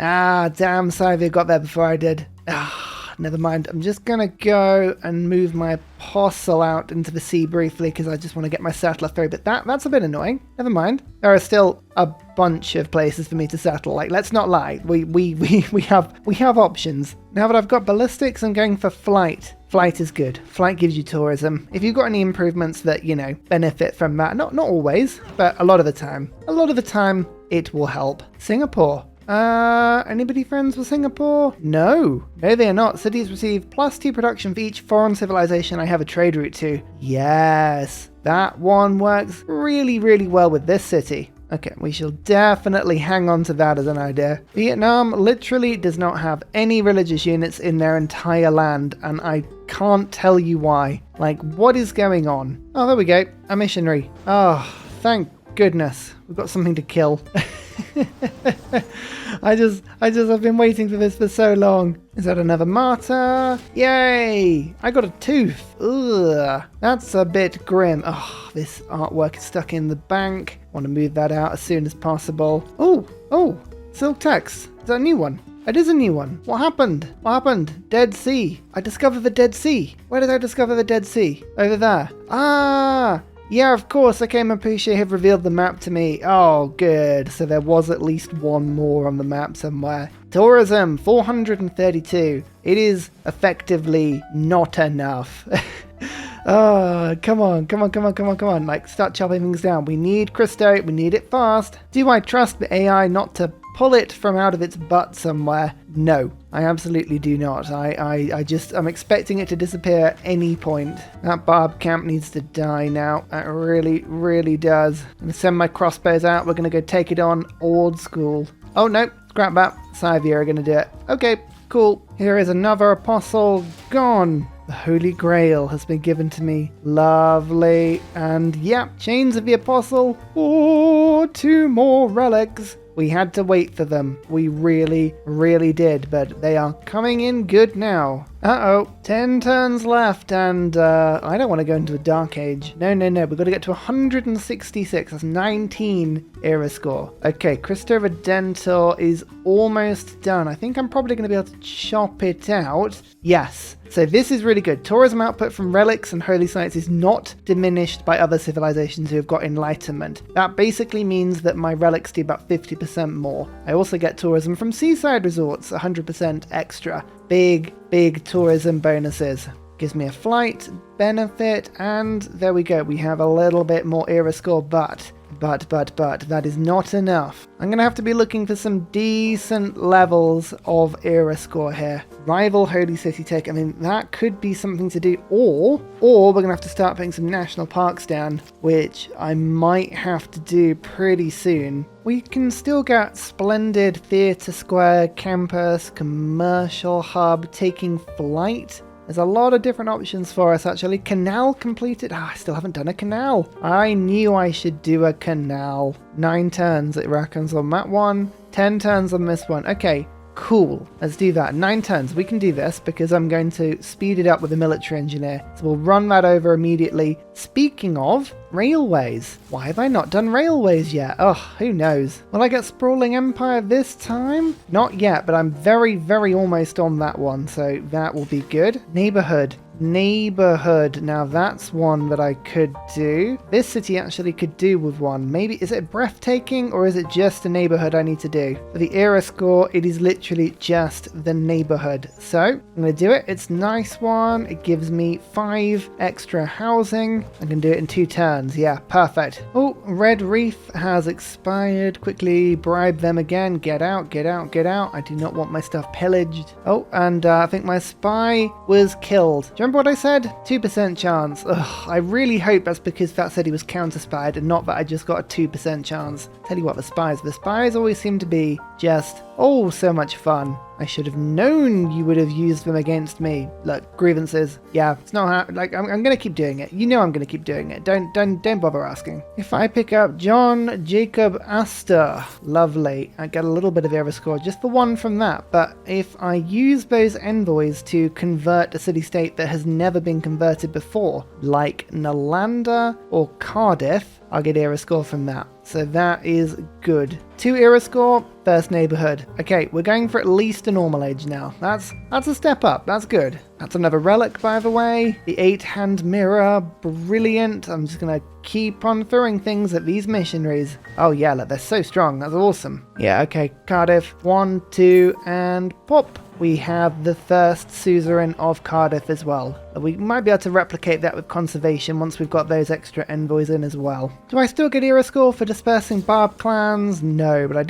Ah, damn, Scythia got there before I did. Ah, never mind. I'm just going to go and move my apostle out into the sea briefly because I just want to get my settler through. But that's a bit annoying. Never mind. There are still a bunch of places for me to settle. Like, let's not lie. We have options. Now that I've got ballistics, I'm going for flight. Flight is good. Flight gives you tourism. If you've got any improvements that, benefit from that, not always, but a lot of the time, it will help. Singapore. Anybody friends with Singapore? No, they are not. Cities receive +2 production for each foreign civilization I have a trade route to. Yes, that one works really, really well with this city. Okay, we shall definitely hang on to that as an idea. Vietnam literally does not have any religious units in their entire land, and I can't tell you why. Like, what is going on? Oh, there we go. A missionary. Oh, thank goodness. We've got something to kill. I've been waiting for this for so long. Is that another martyr? Yay! I got a tooth. Ugh, that's a bit grim. Oh, this artwork is stuck in the bank. Want to move that out as soon as possible. Oh, silk text. Is that a new one? It is a new one. What happened? Dead Sea. I discovered the Dead Sea. Where did I discover the Dead Sea? Over there. Ah! Yeah, of course, okay, Mapuche have revealed the map to me. Oh, good. So there was at least one more on the map somewhere. Tourism, 432. It is effectively not enough. Oh, come on. Like, start chopping things down. We need Christo, we need it fast. Do I trust the AI not to pull it from out of its butt somewhere? No, I absolutely do not. I'm expecting it to disappear at any point. That barb camp needs to die now. That really, really does. I'm going to send my crossbows out. We're going to go take it on old school. Oh, no, scrap that. Scythia are going to do it. Okay, cool. Here is another apostle gone. The Holy Grail has been given to me. Lovely. And yeah, Chains of the Apostle. Oh, 2 more relics. We had to wait for them. We really, really did. But they are coming in good now. Uh-oh. 10 turns left. And I don't want to go into a Dark Age. No. We've got to get to 166. That's 19 era score. Okay, Cristo Redentor is almost done. I think I'm probably going to be able to chop it out. Yes. So this is really good. Tourism output from relics and holy sites is not diminished by other civilizations who have got enlightenment. That basically means that my relics do about 50% more. I also get tourism from seaside resorts, 100% extra. Big tourism bonuses. Gives me a flight benefit, and there we go. We have a little bit more era score, but that is not enough. I'm going to have to be looking for some decent levels of era score here. Rival Holy City take. I mean, that could be something to do. Or we're going to have to start putting some national parks down, which I might have to do pretty soon. We can still get splendid theatre square, campus, commercial hub, taking flight. There's a lot of different options for us, actually. Canal completed. I still haven't done a canal. I knew I should do a canal. 9 turns, it reckons, on that one. 10 turns on this one. Okay, cool. Let's do that. 9 turns. We can do this because I'm going to speed it up with a military engineer. So we'll run that over immediately. Speaking of railways, why have I not done railways yet? Oh, who knows? Will I get Sprawling Empire this time? Not yet, but I'm very, very almost on that one, so that will be good. Neighborhood. Now that's one that I could do. This city actually could do with one. Maybe, is it breathtaking or is it just a neighborhood I need to do? For the era score, it is literally just the neighborhood. So I'm going to do it. It's a nice one. It gives me 5 extra housing. I can do it in 2 turns. Yeah, perfect. Oh, Red Reef has expired. Quickly bribe them again. Get out. I do not want my stuff pillaged. Oh, and I think my spy was killed. Do you remember what I said? 2% chance. Ugh, I really hope that's because that said he was counter-spied and not that I just got a 2% chance. Tell you what, the spies always seem to be just, oh, so much fun. I should have known you would have used them against me. Look, grievances. Yeah, it's not like I'm going to keep doing it. You know I'm going to keep doing it. Don't bother asking. If I pick up John Jacob Astor, lovely. I get a little bit of era score, just the one from that. But if I use those envoys to convert a city-state that has never been converted before, like Nalanda or Cardiff, I'll get era score from that. So that is good. 2 era score, first neighborhood. Okay, we're going for at least a normal age now. That's a step up. That's good. That's another relic, by the way. The 8-hand mirror, brilliant. I'm just gonna keep on throwing things at these missionaries. Oh yeah, look, they're so strong. That's awesome. Yeah, okay, Cardiff, 1, 2, and pop. We have the first suzerain of Cardiff as well. We might be able to replicate that with conservation once we've got those extra envoys in as well. Do I still get era score for dispersing Barb clans? No, but I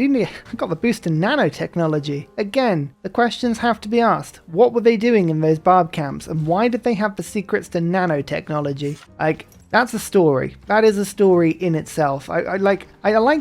got the boost in nanotechnology. Again, the questions have to be asked. What were they doing in those Barb camps, and why did they have the secrets to nanotechnology? Like, that's a story. That is a story in itself. I like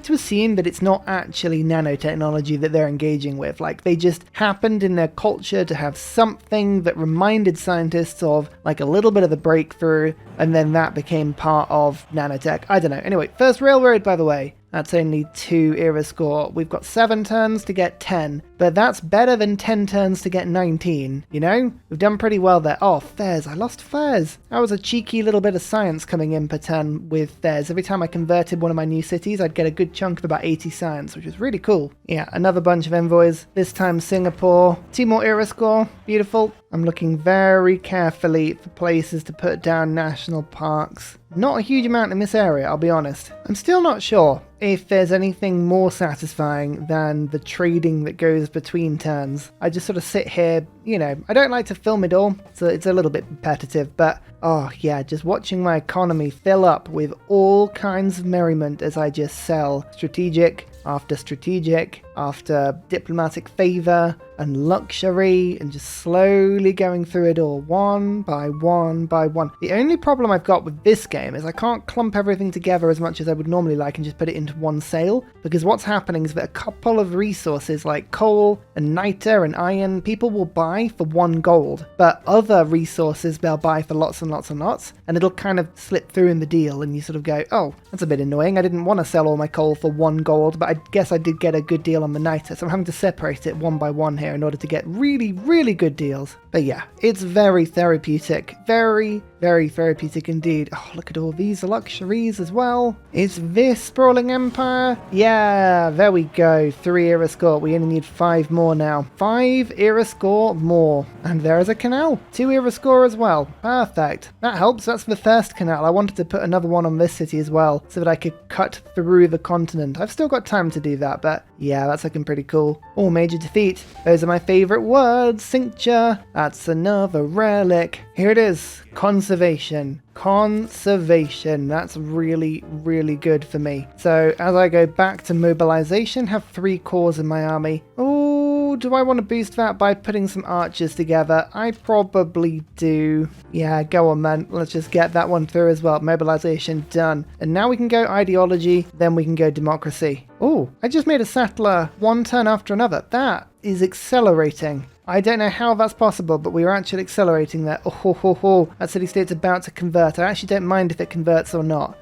to assume that it's not actually nanotechnology that they're engaging with. Like, they just happened in their culture to have something that reminded scientists of like a little bit of the breakthrough, and then that became part of nanotech. I don't know. Anyway, first railroad, by the way. That's only 2 era score. We've got 7 turns to get 10, but that's better than 10 turns to get 19, you know? We've done pretty well there. Oh, Fairs. I lost Fairs. That was a cheeky little bit of science coming in per turn with Fairs. Every time I converted one of my new cities, I'd get a good chunk of about 80 science, which was really cool. Yeah, another bunch of envoys. This time Singapore. 2 more era score. Beautiful. I'm looking very carefully for places to put down national parks. Not a huge amount in this area, I'll be honest. I'm still not sure if there's anything more satisfying than the trading that goes between turns. I just sort of sit here, you know, I don't like to film it all, so it's a little bit repetitive, but oh yeah, just watching my economy fill up with all kinds of merriment as I just sell strategic after diplomatic favor and luxury, and just slowly going through it all one by one by one. The only problem I've got with this game is I can't clump everything together as much as I would normally like and just put it into one sale, because what's happening is that a couple of resources like coal and niter and iron people will buy for 1 gold, but other resources they'll buy for lots and lots and lots, and it'll kind of slip through in the deal, and you sort of go, oh, that's a bit annoying. I didn't want to sell all my coal for 1 gold, but I guess I did get a good deal on the niter, so I'm having to separate it one by one here in order to get really, really good deals. But yeah, it's very therapeutic. Very, very therapeutic indeed. Oh, look at all these luxuries as well. Is this sprawling empire? Yeah, there we go. 3 era score. We only need 5 more now. 5 era score more. And there is a canal. 2 era score as well. Perfect. That helps. That's the first canal. I wanted to put another one on this city as well, so that I could cut through the continent. I've still got time to do that, but yeah, that's looking pretty cool. Oh, major defeat. Those are my favorite words. Cincture. That's another relic. Here it is. Conservation. Conservation. That's really, really good for me. So as I go back to mobilization, have 3 cores in my army. Oh, do I want to boost that by putting some archers together? I probably do. Yeah, go on, man. Let's just get that one through as well. Mobilization done. And now we can go ideology, then we can go democracy. Oh, I just made a settler 1 turn after another. That is accelerating. I don't know how that's possible, but we are actually accelerating there. Oh, that city-state's about to convert. I actually don't mind if it converts or not.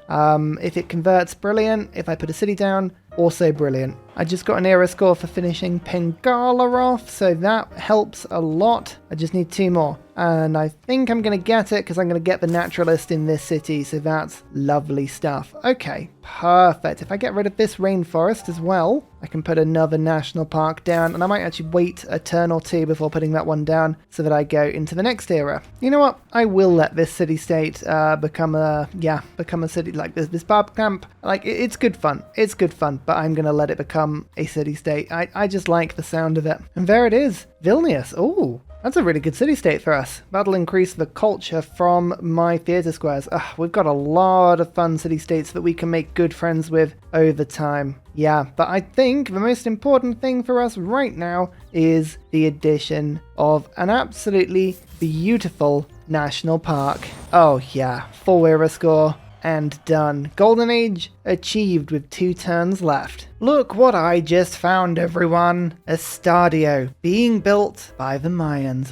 If it converts, brilliant. If I put a city down, also brilliant. I just got an era score for finishing Pengala off, so that helps a lot. I just need 2 more. And I think I'm going to get it because I'm going to get the naturalist in this city, so that's lovely stuff. Okay, perfect. If I get rid of this rainforest as well, I can put another national park down, and I might actually wait a turn or 2 before putting that one down so that I go into the next era. You know what? I will let this city-state become a city like this Barb camp. Like, it's good fun. It's good fun, but I'm going to let it become a city-state. I just like the sound of it. And there it is. Vilnius. Ooh. That's a really good city-state for us. That'll increase the culture from my theatre squares. We've got a lot of fun city-states that we can make good friends with over time. Yeah, but I think the most important thing for us right now is the addition of an absolutely beautiful national park. Oh yeah, 4 era score. And done. Golden Age achieved with 2 turns left. Look what I just found, everyone. A Stadio being built by the Mayans.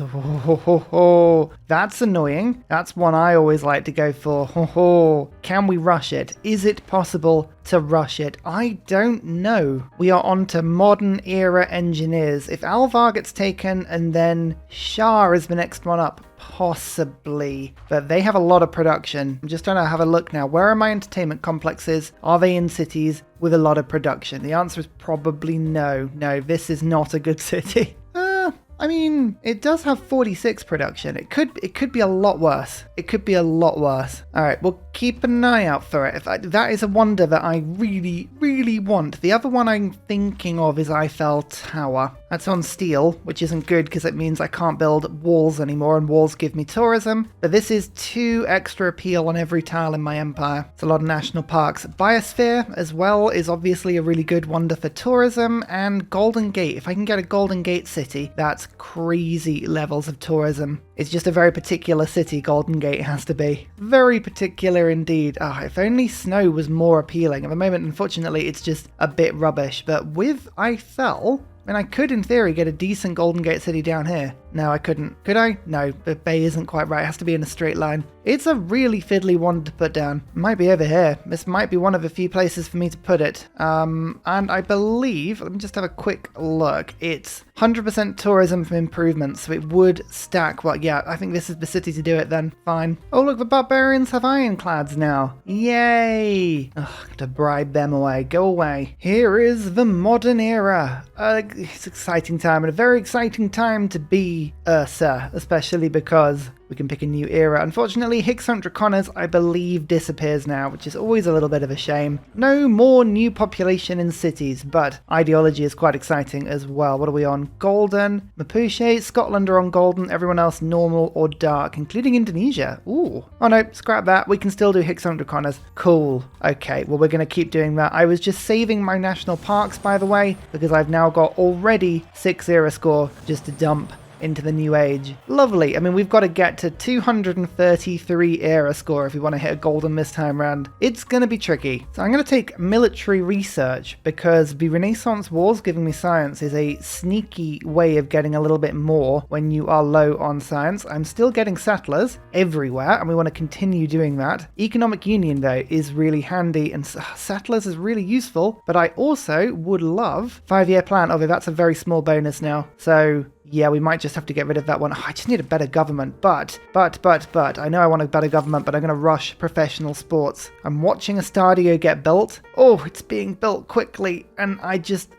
That's annoying. That's one I always like to go for. Can we rush it? Is it possible to rush it? I don't know. We are on to modern era engineers. If Alvar gets taken and then Shah is the next one up, possibly. But they have a lot of production. I'm just trying to have a look now. Where are my entertainment complexes? Are they in cities with a lot of production? The answer is probably no. No, this is not a good city. I mean, it does have 46 production. It could be a lot worse. It could be a lot worse. All right, we'll keep an eye out for it. That is a wonder that I really, really want. The other one I'm thinking of is Eiffel Tower. That's on steel, which isn't good because it means I can't build walls anymore, and walls give me tourism. But this is 2 extra appeal on every tile in my empire. It's a lot of national parks. Biosphere as well is obviously a really good wonder for tourism, and Golden Gate. If I can get a Golden Gate city, that's crazy levels of tourism. It's just a very particular city, Golden Gate has to be. Very particular indeed. If only snow was more appealing. At the moment, unfortunately, it's just a bit rubbish. But with Eiffel, I mean, I could, in theory, get a decent Golden Gate city down here. No, I couldn't. Could I? No, the bay isn't quite right. It has to be in a straight line. It's a really fiddly one to put down. It might be over here. This might be one of a few places for me to put it. And I believe, let me just have a quick look. It's 100% tourism from improvements, so it would stack. Well, yeah, I think this is the city to do it then. Fine. Oh, look, the barbarians have ironclads now. Yay! Ugh, to bribe them away. Go away. Here is the modern era. It's an exciting time, and a very exciting time to be Ursa, especially because we can pick a new era. Unfortunately, Hexont Draconis, I believe, disappears now, which is always a little bit of a shame. No more new population in cities, but ideology is quite exciting as well. What are we on? Golden. Mapuche, Scotland are on golden, everyone else normal or dark, including Indonesia. Ooh. Oh no, scrap that. We can still do Hexont Draconis. Cool. Okay, well, we're going to keep doing that. I was just saving my national parks, by the way, because I've now got already 6 era score just to dump into the new age. Lovely. I mean, we've got to get to 233 era score if we want to hit a golden this time round. It's going to be tricky. So I'm going to take military research, because the Renaissance Wars giving me science is a sneaky way of getting a little bit more when you are low on science. I'm still getting settlers everywhere, and we want to continue doing that. Economic union, though, is really handy, and settlers is really useful, but I also would love 5-year plan. Although that's a very small bonus now. So yeah, we might just have to get rid of that one. I just need a better government, but, I know I want a better government, but I'm going to rush professional sports. I'm watching a stadio get built. Oh, it's being built quickly, and I just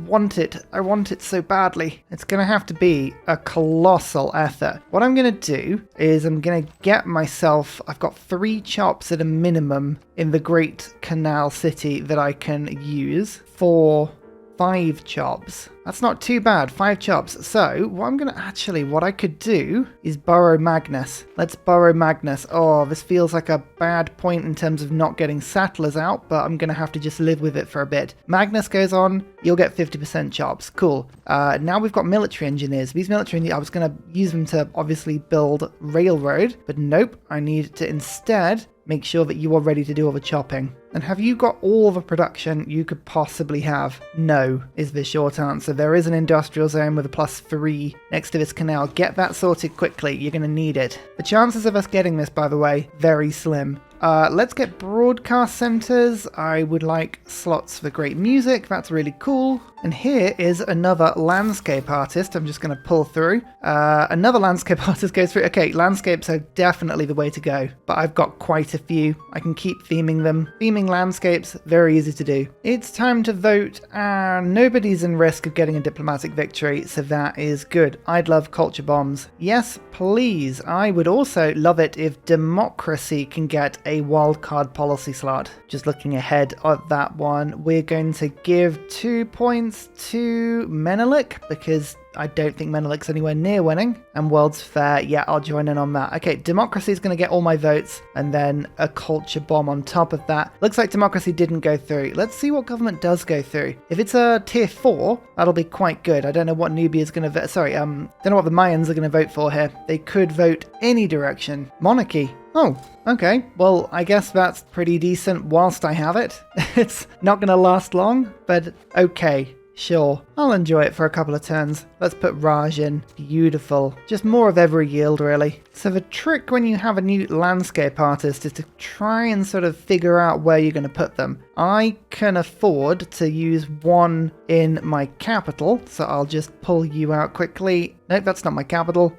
want it. I want it so badly. It's going to have to be a colossal effort. What I'm going to do is I'm going to get myself, I've got 3 chops at a minimum in the Great Canal City that I can use for 5 chops. That's not too bad, 5 chops. So what I could do is borrow Magnus. Let's borrow Magnus. Oh, this feels like a bad point in terms of not getting settlers out, but I'm going to have to just live with it for a bit. Magnus goes on, you'll get 50% chops. Cool. Now we've got military engineers. These military engineers, I was going to use them to obviously build railroad, but nope, I need to instead make sure that you are ready to do all the chopping. And have you got all the production you could possibly have? No, is the short answer. There is an industrial zone with a +3 next to this canal. Get that sorted quickly. You're going to need it. The chances of us getting this, by the way, very slim. Let's get broadcast centers. I would like slots for great music. That's really cool. And here is another landscape artist. I'm just going to pull through. Another landscape artist goes through. Okay, landscapes are definitely the way to go, but I've got quite a few. I can keep theming them. Theming landscapes, very easy to do. It's time to vote. Nobody's in risk of getting a diplomatic victory, so that is good. I'd love culture bombs. Yes, please. I would also love it if democracy can get a wildcard policy slot. Just looking ahead at that one, we're going to give 2 points to Menelik, because I don't think Menelik's anywhere near winning. And World's Fair, yeah, I'll join in on that. Okay, democracy is going to get all my votes, and then a culture bomb on top of that. Looks like democracy didn't go through. Let's see what government does go through. If it's a tier 4, that'll be quite good. I don't know what Nubia is going to vote. Sorry, don't know what the Mayans are going to vote for here. They could vote any direction. Monarchy. Oh, okay. Well, I guess that's pretty decent whilst I have it. It's not going to last long, but okay. Sure, I'll enjoy it for a couple of turns. Let's put Raj in. Beautiful. Just more of every yield, really. So the trick when you have a new landscape artist is to try and sort of figure out where you're going to put them. I can afford to use one in my capital, so I'll just pull you out quickly. Nope, that's not my capital.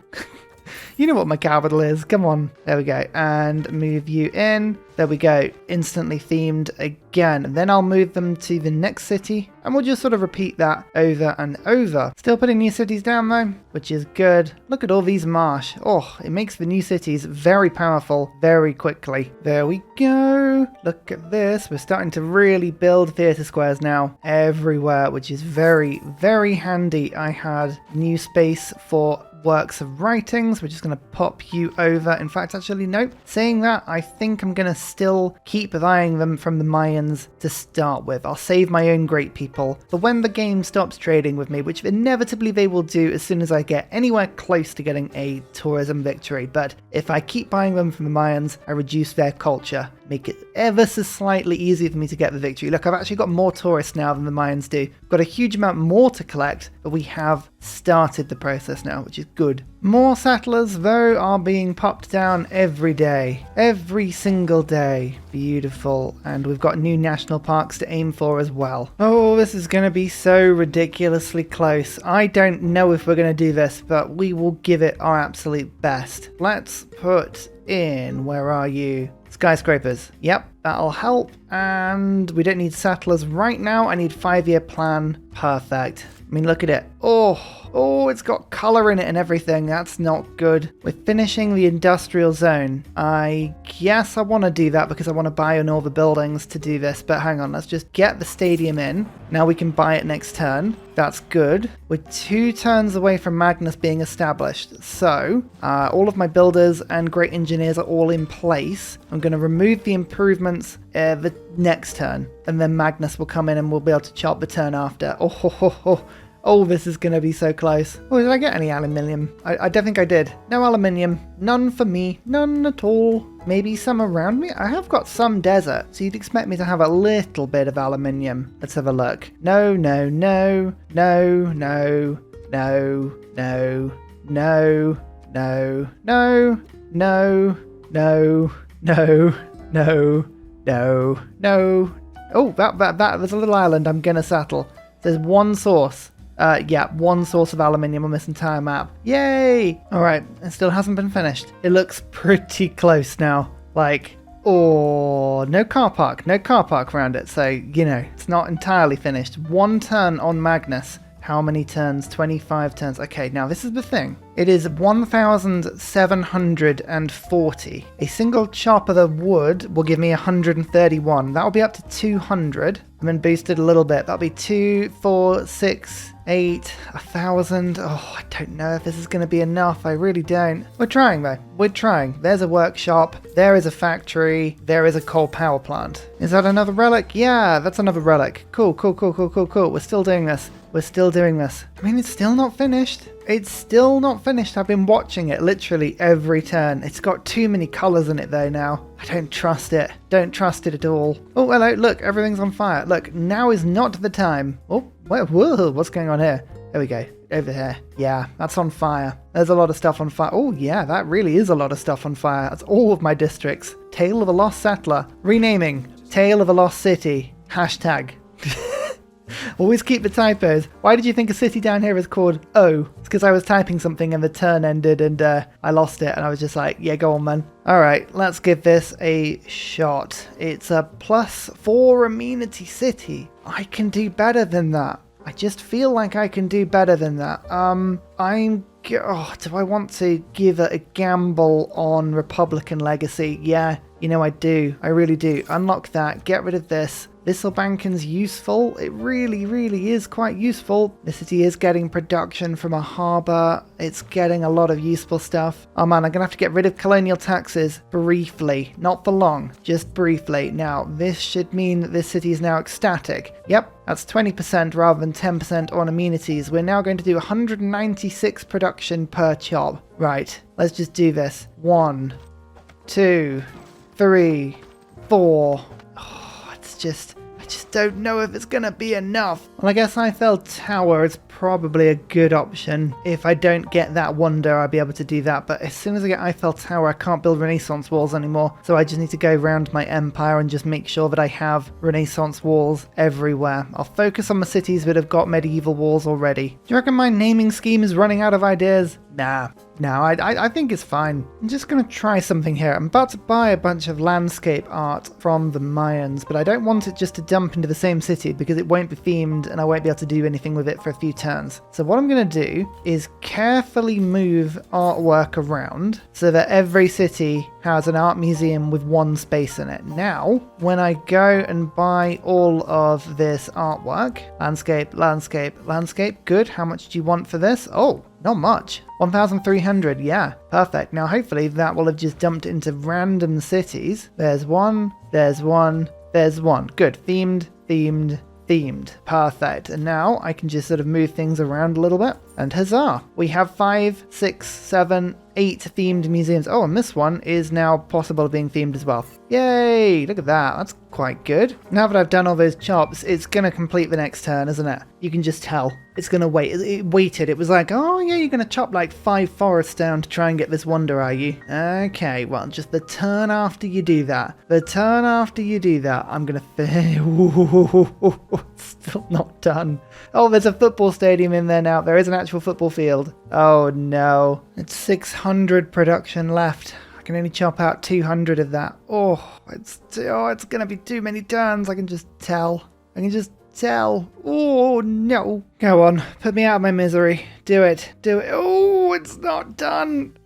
You know what my capital is. Come on. There we go. And move you in. There we go. Instantly themed again. And then I'll move them to the next city. And we'll just sort of repeat that over and over. Still putting new cities down though, which is good. Look at all these marsh. Oh, it makes the new cities very powerful very quickly. There we go. Look at this. We're starting to really build theatre squares now everywhere, which is very, very handy. I had new space for works of writings. We're just going to pop you over. In fact, actually, nope. Saying that, I think I'm going to still keep buying them from the Mayans to start with. I'll save my own great people for when the game stops trading with me, which inevitably they will do as soon as I get anywhere close to getting a tourism victory. But if I keep buying them from the Mayans, I reduce their culture. Make it ever so slightly easier for me to get the victory. Look, I've actually got more tourists now than the Mayans do. Got a huge amount more to collect, but we have started the process now, which is good. More settlers, though, are being popped down every day. Every single day. Beautiful. And we've got new national parks to aim for as well. Oh, this is going to be so ridiculously close. I don't know if we're going to do this, but we will give it our absolute best. Let's put in, where are you? Skyscrapers. Yep, that'll help. And we don't need settlers right now. I need 5-year plan. Perfect. I mean, look at it. Oh, it's got color in it and everything. That's not good. We're finishing the industrial zone. I guess I want to do that because I want to buy in all the buildings to do this. But hang on, let's just get the stadium in. Now we can buy it next turn. That's good. We're 2 turns away from Magnus being established. So, all of my builders and great engineers are all in place. I'm going to remove the improvements the next turn. And then Magnus will come in and we'll be able to chop the turn after. Oh, this is going to be so close. Oh, did I get any aluminium? I don't think I did. No aluminium. None for me. None at all. Maybe some around me? I have got some desert, so you'd expect me to have a little bit of aluminium. Let's have a look. No, no, no, no, no, no, no, no, no, no, no, no, no, no, no, no. Oh, that was a little island I'm gonna settle. There's one source. Yeah, one source of aluminium on this entire map. Yay! Alright, it still hasn't been finished. It looks pretty close now. Like, oh, no car park around it. So, you know, it's not entirely finished. 1 turn on Magnus. How many turns? 25 turns. Okay, now this is the thing. It is 1,740. A single chop of the wood will give me 131. That'll be up to 200. And then boosted a little bit. That'll be 2, 4, 6, 8, 1,000. Oh, I don't know if this is going to be enough. I really don't. We're trying though. We're trying. There's a workshop. There is a factory. There is a coal power plant. Is that another relic? Yeah, that's another relic. Cool, cool, cool, cool, cool, cool. We're still doing this. We're still doing this. I mean, it's still not finished. It's still not finished. I've been watching it literally every turn. It's got too many colors in it though now. I don't trust it. Don't trust it at all. Oh, hello. Look, everything's on fire. Look, now is not the time. Oh, whoa, what's going on here? There we go. Over here. Yeah, that's on fire. There's a lot of stuff on fire. Oh, yeah, that really is a lot of stuff on fire. That's all of my districts. Tale of a Lost Settler. Renaming. Tale of a Lost City. Hashtag. Always keep the typos. Why did you think a city down here is called O? It's because I was typing something and the turn ended and I lost it and I was just like, yeah, go on, man. Alright, let's give this a shot. It's a +4 amenity city. I can do better than that. I just feel like I can do better than that. Do I want to give it a gamble on Republican Legacy? Yeah, you know I do. I really do. Unlock that. Get rid of this. Lisselbanken's useful. It really, really is quite useful. The city is getting production from a harbour. It's getting a lot of useful stuff. Oh man, I'm going to have to get rid of colonial taxes briefly. Not for long, just briefly. Now, this should mean that this city is now ecstatic. Yep, that's 20% rather than 10% on amenities. We're now going to do 196 production per chop. Right, let's just do this. 1, 2, 3, 4... I just don't know if it's gonna be enough. Well, I guess Eiffel Tower is probably a good option. If I don't get that wonder, I'll be able to do that. But as soon as I get Eiffel Tower, I can't build Renaissance walls anymore. So I just need to go around my empire and just make sure that I have Renaissance walls everywhere. I'll focus on the cities that have got medieval walls already. Do you reckon my naming scheme is running out of ideas? Nah. No, I think it's fine. I'm just going to try something here. I'm about to buy a bunch of landscape art from the Mayans, but I don't want it just to dump into the same city because it won't be themed and I won't be able to do anything with it for a few turns. So what I'm going to do is carefully move artwork around so that every city has an art museum with one space in it. Now, when I go and buy all of this artwork, landscape, good. How much do you want for this? Oh, not much. 1,300, yeah, perfect. Now hopefully that will have just dumped into random cities. There's one, there's one, there's one. Good, themed, perfect. And now I can just sort of move things around a little bit. And huzzah, we have 5, 6, 7, 8 themed museums. Oh, and this one is now possible of being themed as well. Yay, look at that, that's quite good. Now that I've done all those chops, it's gonna complete the next turn, isn't it? You can just tell. It's gonna wait. It waited. It was like, oh yeah, you're gonna chop like 5 forests down to try and get this wonder, are you? Okay, well, just the turn after you do that. I'm gonna still not done. Oh, there's a football stadium in there now. There is an actual football field. Oh no. It's 600 production left. I can only chop out 200 of that. Oh, it's gonna be too many turns. I can just tell. Oh no. Go on, put me out of my misery. Do it. Oh, it's not done.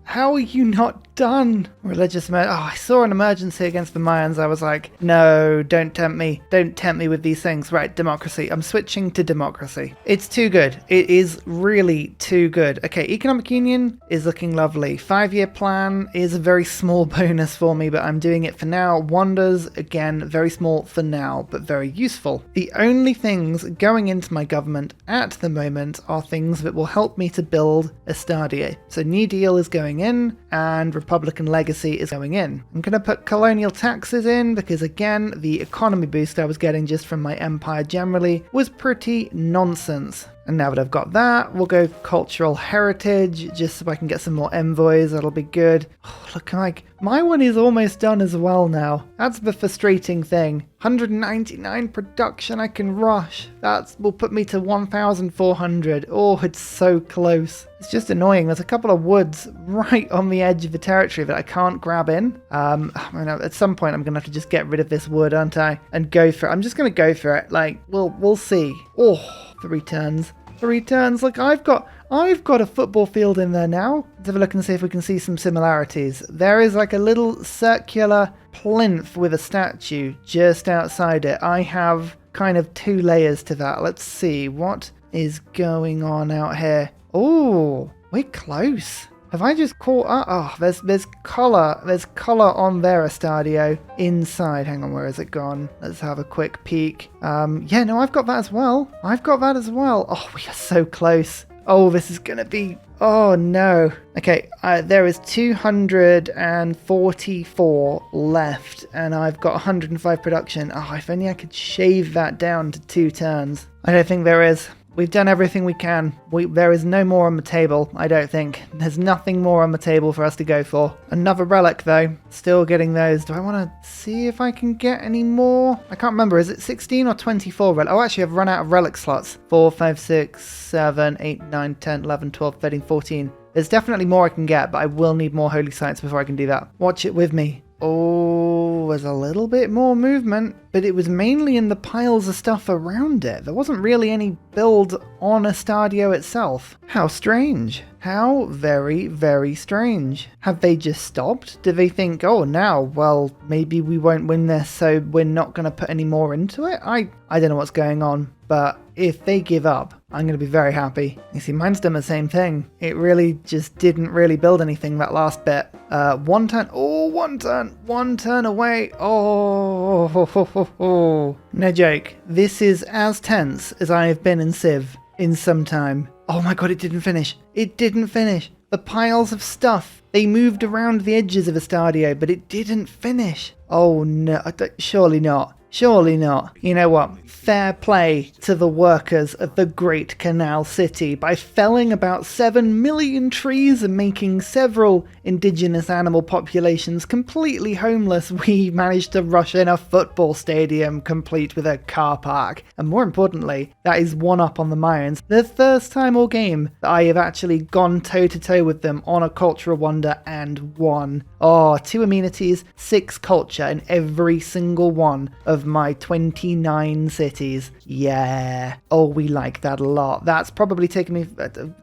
How are you not done? I saw an emergency against the Mayans. I was like, no, don't tempt me with these things. Right, democracy. I'm switching to democracy. It's too good. It is really too good. Okay, economic union is looking lovely. 5-year plan is a very small bonus for me, but I'm doing it for now. Wonders, again, very small for now, but very useful. The only things going into my government at the moment are things that will help me to build a Stadia. So New Deal is going in and Republican Legacy is going in. I'm going to put colonial taxes in because again, the economy boost I was getting just from my empire generally was pretty nonsense. And now that I've got that, we'll go cultural heritage just so I can get some more envoys. That'll be good. Oh, look, like my one is almost done as well now. That's the frustrating thing. 199 production I can rush. That will put me to 1,400. Oh, it's so close. It's just annoying. There's a couple of woods right on the edge of the territory that I can't grab in. At some point I'm gonna have to just get rid of this wood, aren't I? And go for it. I'm just gonna go for it. Like, we'll see. Oh, 3 turns. Look, I've got a football field in there now. Let's have a look and see if we can see some similarities. There is like a little circular plinth with a statue just outside it. I have kind of 2 layers to that. Let's see what is going on out here. Oh, we're close. Have I just caught up? Oh, there's color on their Estadio inside. Hang on, where is it gone? Let's have a quick peek. Yeah, no, I've got that as well. Oh, we are so close. Oh, this is gonna be, oh no. Okay, there is 244 left and I've got 105 production. Oh, if only I could shave that down to 2 turns. I don't think there is. We've done everything we can. There is no more on the table, I don't think. There's nothing more on the table for us to go for. Another relic, though. Still getting those. Do I want to see if I can get any more? I can't remember. Is it 16 or 24 relic? Oh, actually, I've run out of relic slots. 4, 5, 6, 7, 8, 9, 10, 11, 12, 13, 14. There's definitely more I can get, but I will need more holy sites before I can do that. Watch it with me. Oh, there's a little bit more movement, but it was mainly in the piles of stuff around it. There wasn't really any build on Estadio itself. How strange. How very, very strange. Have they just stopped? Do they think, oh, now, well, maybe we won't win this, so we're not going to put any more into it? I don't know what's going on, but if they give up, I'm going to be very happy. You see, mine's done the same thing. It really just didn't really build anything that last bit. 1 turn. Oh, 1 turn. 1 turn away. Oh, no joke. This is as tense as I have been in Civ in some time. Oh my god, it didn't finish. The piles of stuff. They moved around the edges of Estadio, but it didn't finish. Oh no, surely not. Surely not. You know what? Fair play to the workers of the Great Canal City. By felling about 7 million trees and making several indigenous animal populations completely homeless, we managed to rush in a football stadium complete with a car park. And more importantly, that is one up on the Mayans. The first time all game that I have actually gone toe-to-toe with them on a cultural wonder and won. Oh, 2 amenities, 6 culture in every single one of my 29 cities. Yeah. Oh, we like that a lot. That's probably taken me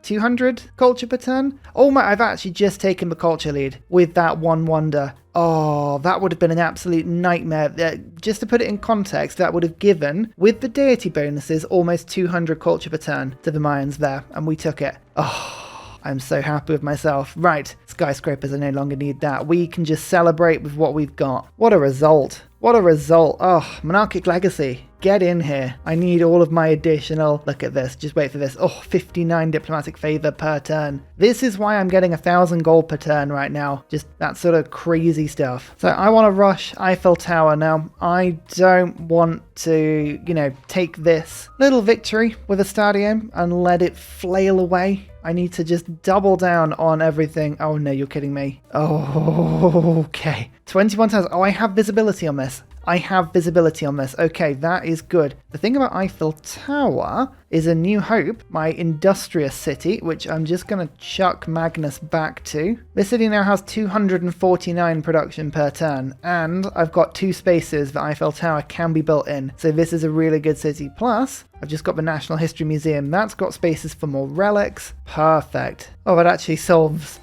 200 culture per turn. Oh my, I've actually just taken the culture lead with that one wonder. Oh, that would have been an absolute nightmare. Just to put it in context, that would have given, with the deity bonuses, almost 200 culture per turn to the Mayans there, and we took it. Oh, I'm so happy with myself. Right, skyscrapers, I no longer need that. We can just celebrate with what we've got. What a result. What a result. Oh, Monarchic Legacy. Get in here. I need all of my additional... Look at this. Just wait for this. Oh, 59 diplomatic favor per turn. This is why I'm getting 1,000 gold per turn right now. Just that sort of crazy stuff. So I want to rush Eiffel Tower now. I don't want to, you know, take this little victory with a Stadio and let it flail away. I need to just double down on everything. Oh no, you're kidding me. Oh, okay. 21 times. Oh, I have visibility on this. I have visibility on this. Okay, that is good. The thing about Eiffel Tower is A New Hope, my industrious city, which I'm just going to chuck Magnus back to. This city now has 249 production per turn, and I've got 2 spaces that Eiffel Tower can be built in. So this is a really good city. Plus, I've just got the National History Museum. That's got spaces for more relics. Perfect. Oh, that actually solves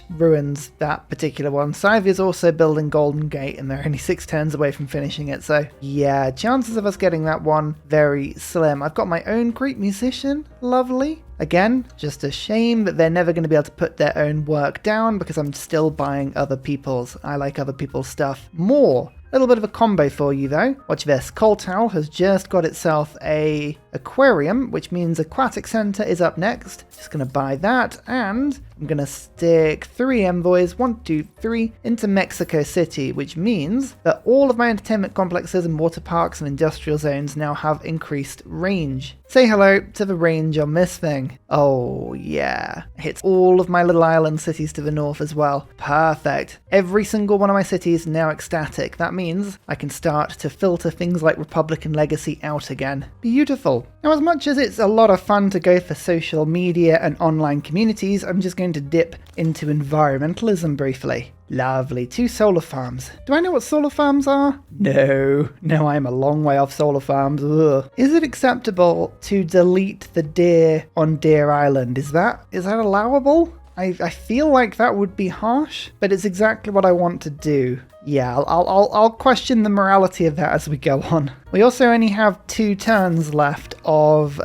/ ruins that particular one. Scythia's also building Golden Gate, and they're only 6 turns away from finishing it. So yeah, chances of us getting that one, very slim. I've got my own Greek musician. Lovely. Again, just a shame that they're never going to be able to put their own work down because I'm still buying other people's. I like other people's stuff more. A little bit of a combo for you though. Watch this. Coltal has just got itself a aquarium, which means Aquatic Center is up next. Just going to buy that, and I'm going to stick 3 envoys, 1, 2, 3, into Mexico City, which means that all of my entertainment complexes and water parks and industrial zones now have increased range. Say hello to the range on this thing. Oh yeah, hits all of my little island cities to the north as well. Perfect. Every single one of my cities now ecstatic. That means I can start to filter things like Republican Legacy out again. Beautiful. Now, as much as it's a lot of fun to go for social media and online communities, I'm just going to dip into environmentalism briefly. Lovely. 2 solar farms. Do I know what solar farms are? No, I'm a long way off solar farms. Ugh. Is it acceptable to delete the deer on Deer Island? Is that allowable? I feel like that would be harsh, but it's exactly what I want to do. Yeah, I'll question the morality of that as we go on. We also only have 2 turns left of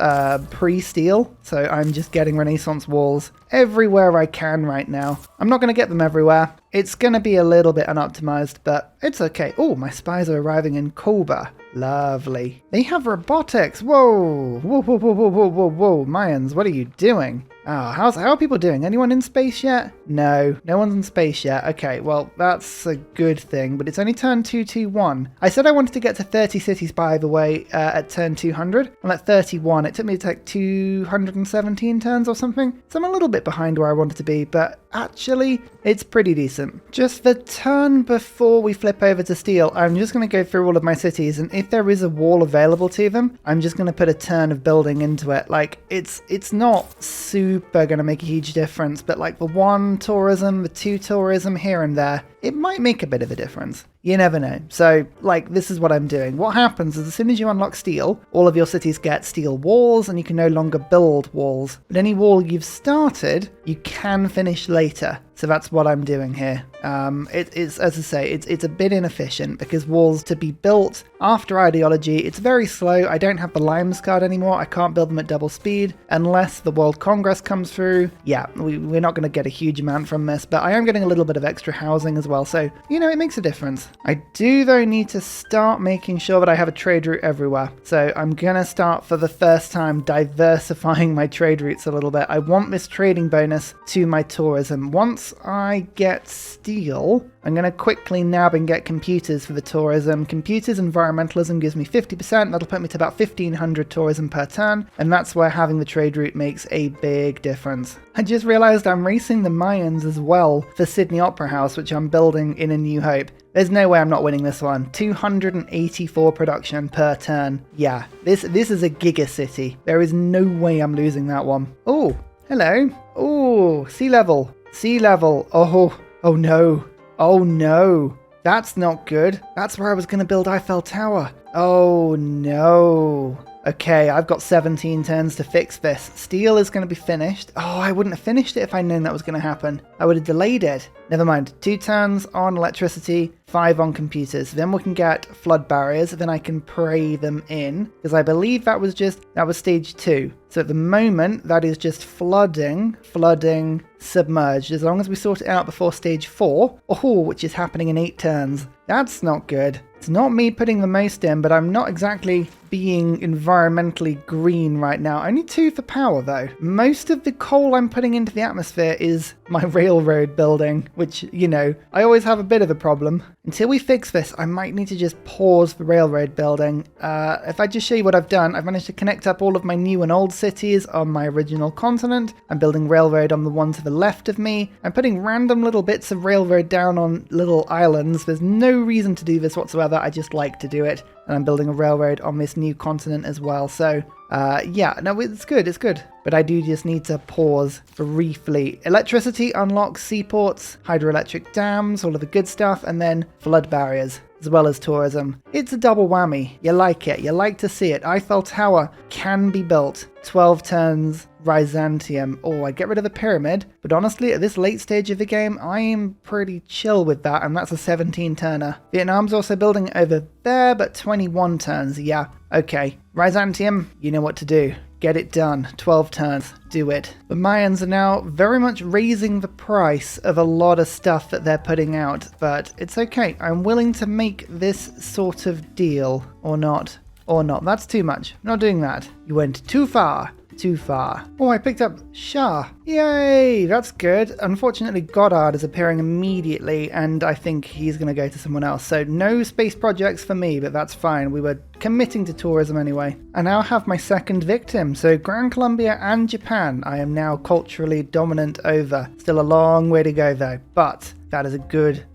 pre-steel, so I'm just getting Renaissance walls everywhere I can right now. I'm not going to get them everywhere. It's going to be a little bit unoptimized, but it's okay. Oh, my spies are arriving in Koba. Lovely. They have robotics. Whoa. Whoa. Mayans, what are you doing? Oh, how are people doing? Anyone in space yet? No one's in space yet. Okay, well, that's a good thing, but it's only turn 221. I said I wanted to get to 30 cities, by the way, at turn 200. I'm at 31. It took me to take 217 turns or something. So I'm a little bit behind where I wanted to be, but actually, it's pretty decent. Just the turn before we flip over to steel, I'm just going to go through all of my cities, and if there is a wall available to them, I'm just going to put a turn of building into it. Like, it's not super going to make a huge difference, but like the 1 tourism, the 2 tourism here and there, it might make a bit of a difference. You never know. So, like, this is what I'm doing. What happens is as soon as you unlock steel, all of your cities get steel walls, and you can no longer build walls. But any wall you've started, you can finish later. So that's what I'm doing here. It's as I say, it's a bit inefficient because walls to be built after ideology, it's very slow. I don't have the limes card anymore. I can't build them at double speed unless the World Congress comes through. Yeah, we're not going to get a huge amount from this, but I am getting a little bit of extra housing as well. So, you know, it makes a difference. I do, though, need to start making sure that I have a trade route everywhere. So I'm going to start for the first time diversifying my trade routes a little bit. I want this trading bonus to my tourism. Once I get steel, I'm going to quickly nab and get computers for the tourism. Computers environmentalism gives me 50%. That'll put me to about 1,500 tourism per turn. And that's where having the trade route makes a big difference. I just realized I'm racing the Mayans as well for Sydney Opera House, which I'm building in A New Hope. There's no way I'm not winning this one. 284 production per turn. Yeah, this is a giga city. There is no way I'm losing that one. Oh, hello. Oh, sea level. Sea level. Oh no. Oh no. That's not good. That's where I was going to build Eiffel Tower. Oh no. Okay, I've got 17 turns to fix this. Steel is going to be finished. Oh, I wouldn't have finished it if I'd known that was going to happen. I would have delayed it. Never mind. 2 turns on electricity, 5 on computers. Then we can get flood barriers. Then I can pray them in. Because I believe that was stage 2. So at the moment, that is just flooding, submerged. As long as we sort it out before stage 4, which is happening in 8 turns. That's not good. It's not me putting the most in, but I'm not exactly being environmentally green right now. Only 2 for power though. Most of the coal I'm putting into the atmosphere is my railroad building, which, you know, I always have a bit of a problem. Until we fix this, I might need to just pause the railroad building. If I just show you what I've done, I've managed to connect up all of my new and old cities on my original continent. I'm building railroad on the one to the left of me. I'm putting random little bits of railroad down on little islands. There's no reason to do this whatsoever. I just like to do it. And I'm building a railroad on this new continent as well. So, yeah, no, it's good, it's good. But I do just need to pause briefly. Electricity unlocks seaports, hydroelectric dams, all of the good stuff, and then flood barriers, as well as tourism. It's a double whammy. You like it. You like to see it. Eiffel Tower can be built. 12 turns, Byzantium. Oh, I'd get rid of the pyramid. But honestly, at this late stage of the game, I am pretty chill with that, and that's a 17-turner. Vietnam's also building over there, but 21 turns. Yeah, okay. Byzantium, you know what to do. Get it done. 12 turns. Do it. The Mayans are now very much raising the price of a lot of stuff that they're putting out, but it's okay. I'm willing to make this sort of deal. Or not. Or not. That's too much. I'm not doing that. You went too far. Too far. Oh, I picked up Shah. Yay, that's good. Unfortunately, Goddard is appearing immediately, and I think he's going to go to someone else. So no space projects for me, but that's fine. We were committing to tourism anyway. I now have my second victim. So Gran Colombia and Japan, I am now culturally dominant over. Still a long way to go though, but that is a good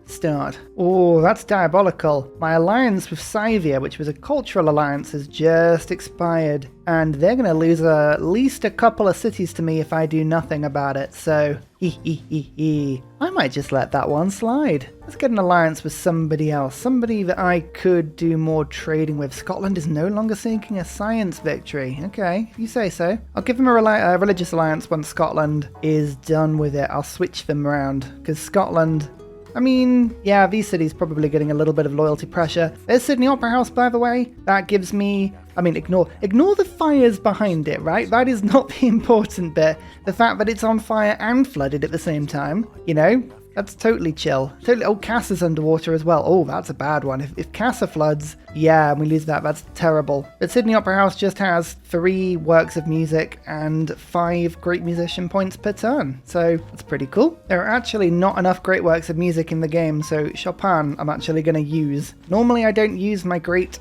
start. Oh, that's diabolical. My alliance with Scythia, which was a cultural alliance, has just expired. And they're going to lose at least a couple of cities to me if I do nothing about it. So, I might just let that one slide. Let's get an alliance with somebody else. Somebody that I could do more trading with. Scotland is no longer seeking a science victory. Okay, if you say so. I'll give them a religious alliance once Scotland is done with it. I'll switch them around. Because Scotland... I mean, yeah, these cities probably getting a little bit of loyalty pressure. There's Sydney Opera House, by the way. That gives me... I mean, ignore the fires behind it, right? That is not the important bit. The fact that it's on fire and flooded at the same time, you know? That's totally chill. Totally. Oh, Cassa's underwater as well. Oh, that's a bad one. If Cassa floods, yeah, and we lose that, that's terrible. But Sydney Opera House just has 3 works of music and 5 great musician points per turn. So that's pretty cool. There are actually not enough great works of music in the game, so Chopin I'm actually going to use. Normally I don't use my great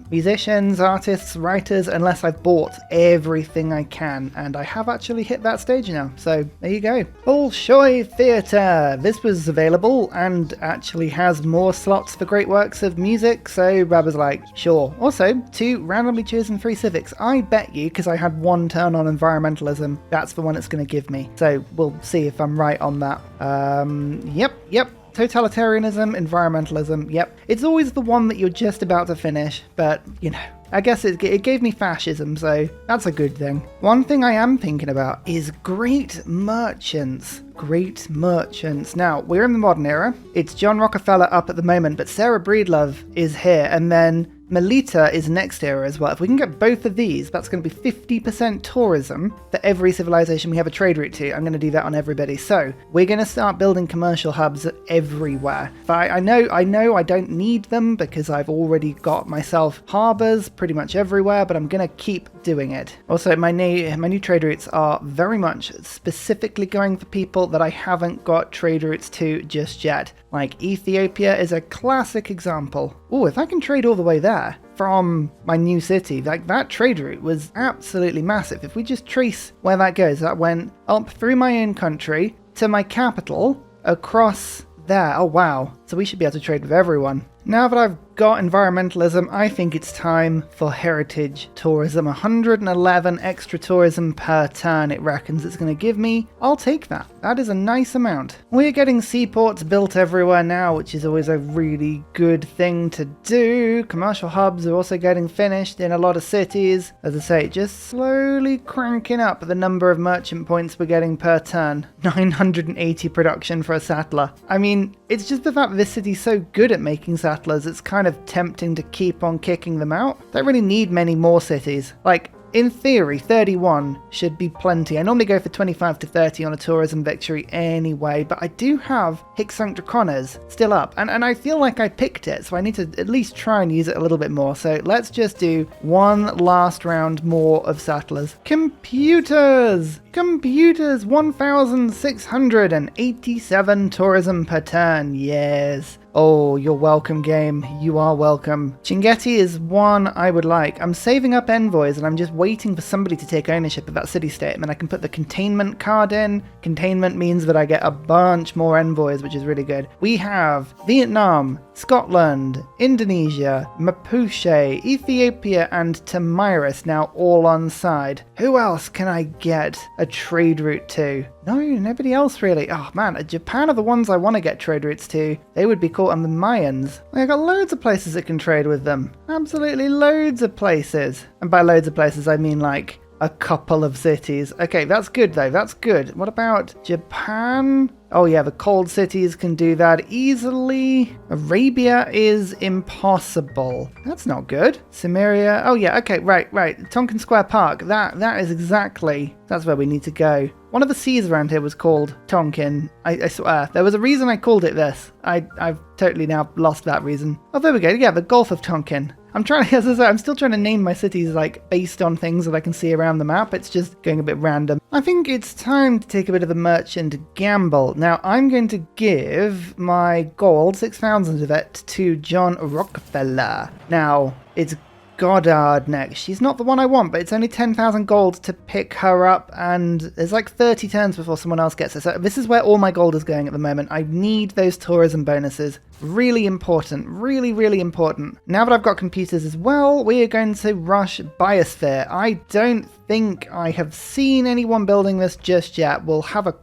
musicians, artists, writers unless I've bought everything I can, and I have actually hit that stage now. So there you go. Bolshoi Theatre. This was available and actually has more slots for great works of music, so Rab was like, sure. Also, 2 randomly chosen free civics. I bet you, because I had 1 turn on environmentalism, that's the one it's going to give me. So we'll see if I'm right on that. Yep. Totalitarianism, environmentalism, yep. It's always the one that you're just about to finish, but, you know, I guess it gave me fascism, so that's a good thing. One thing I am thinking about is great merchants. Great merchants. Now, we're in the modern era. It's John Rockefeller up at the moment, but Sarah Breedlove is here, and then Melita is next era as well. If we can get both of these, that's going to be 50% tourism for every civilization we have a trade route to. I'm going to do that on everybody. So we're going to start building commercial hubs everywhere. But I know I don't need them because I've already got myself harbors pretty much everywhere, but I'm going to keep doing it. Also, my new trade routes are very much specifically going for people that I haven't got trade routes to just yet. Like Ethiopia is a classic example. Oh, if I can trade all the way there from my new city, like that trade route was absolutely massive. If we just trace where that goes, that went up through my own country to my capital, across there. Oh wow. So we should be able to trade with everyone. Now that I've got environmentalism, I think it's time for heritage tourism. 111 extra tourism per turn it reckons it's going to give me. I'll take that. That is a nice amount. We're getting seaports built everywhere now, which is always a really good thing to do. Commercial hubs are also getting finished in a lot of cities. As I say, just slowly cranking up the number of merchant points we're getting per turn. 980 production for a settler. I mean, it's just the fact that this city's so good at making settlers, it's kind of tempting to keep on kicking them out. Don't really need many more cities. Like, in theory, 31 should be plenty. I normally go for 25 to 30 on a tourism victory anyway, but I do have Hicksunk Draconas still up, and I feel like I picked it, so I need to at least try and use it a little bit more. So let's just do one last round more of settlers. Computers! 1,687 tourism per turn, yes. Oh, you're welcome, game. You are welcome. Chinguetti is one I would like. I'm saving up envoys and I'm just waiting for somebody to take ownership of that city-state, and then I can put the containment card in. Containment means that I get a bunch more envoys, which is really good. We have Vietnam, Scotland, Indonesia, Mapuche, Ethiopia, and Tamiris now all on side. Who else can I get a trade route to? No, nobody else really. Oh man, Japan are the ones I want to get trade routes to. They would be cool, and the Mayans. I've got loads of places that can trade with them. Absolutely loads of places. And by loads of places, I mean like a couple of cities. Okay, that's good though, that's good. What about Japan? Oh yeah, the cold cities can do that easily. Arabia is impossible. That's not good. Cimmeria, oh yeah, okay, right. Tonkin Square Park, that is exactly, that's where we need to go. One of the seas around here was called Tonkin. I swear, there was a reason I called it this. I've totally now lost that reason. Oh, there we go, yeah, the Gulf of Tonkin. I'm trying, as I say, I'm still trying to name my cities like based on things that I can see around the map. It's just going a bit random. I think it's time to take a bit of a merchant gamble. Now, I'm going to give my gold, 6,000 of it, to John Rockefeller. Now, it's Goddard next. She's not the one I want, but it's only 10,000 gold to pick her up, and there's like 30 turns before someone else gets her. So this is where all my gold is going at the moment. I need those tourism bonuses. Really important. Really important. Now that I've got computers as well, we are going to rush Biosphere. I don't think I have seen anyone building this just yet. Let's have a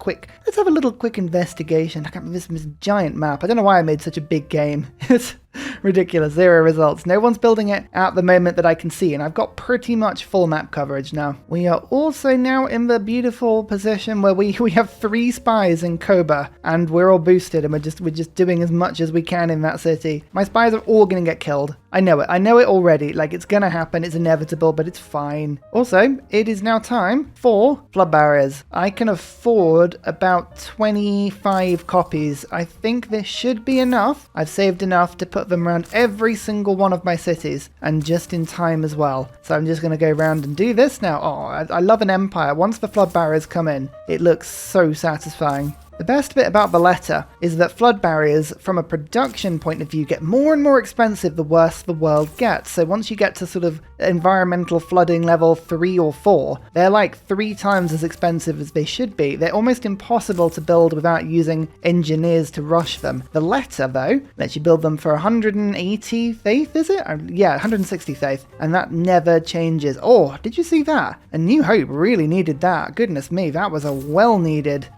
little quick investigation. Look at this giant map. I don't know why I made such a big game. It's ridiculous. 0 results. No one's building it at the moment that I can see, and I've got pretty much full map coverage now. We are also now in the beautiful position where we have 3 spies in Koba, and we're all boosted, and we're just doing as much as we can in that city. My spies are all going to get killed. I know it already. Like, it's gonna happen, it's inevitable, but it's fine. Also, it is now time for flood barriers. I can afford about 25 copies. I think this should be enough. I've saved enough to put them around every single one of my cities, and just in time as well. So I'm just gonna go around and do this now. Oh, I love an empire. Once the flood barriers come in, it looks so satisfying. The best bit about Valletta is that flood barriers, from a production point of view, get more and more expensive the worse the world gets. So once you get to sort of environmental flooding level 3 or 4, they're like 3 times as expensive as they should be. They're almost impossible to build without using engineers to rush them. Valletta, though, lets you build them for 180 faith, is it? Yeah, 160 faith, and that never changes. Oh, did you see that? A New Hope really needed that. Goodness me, that was a well-needed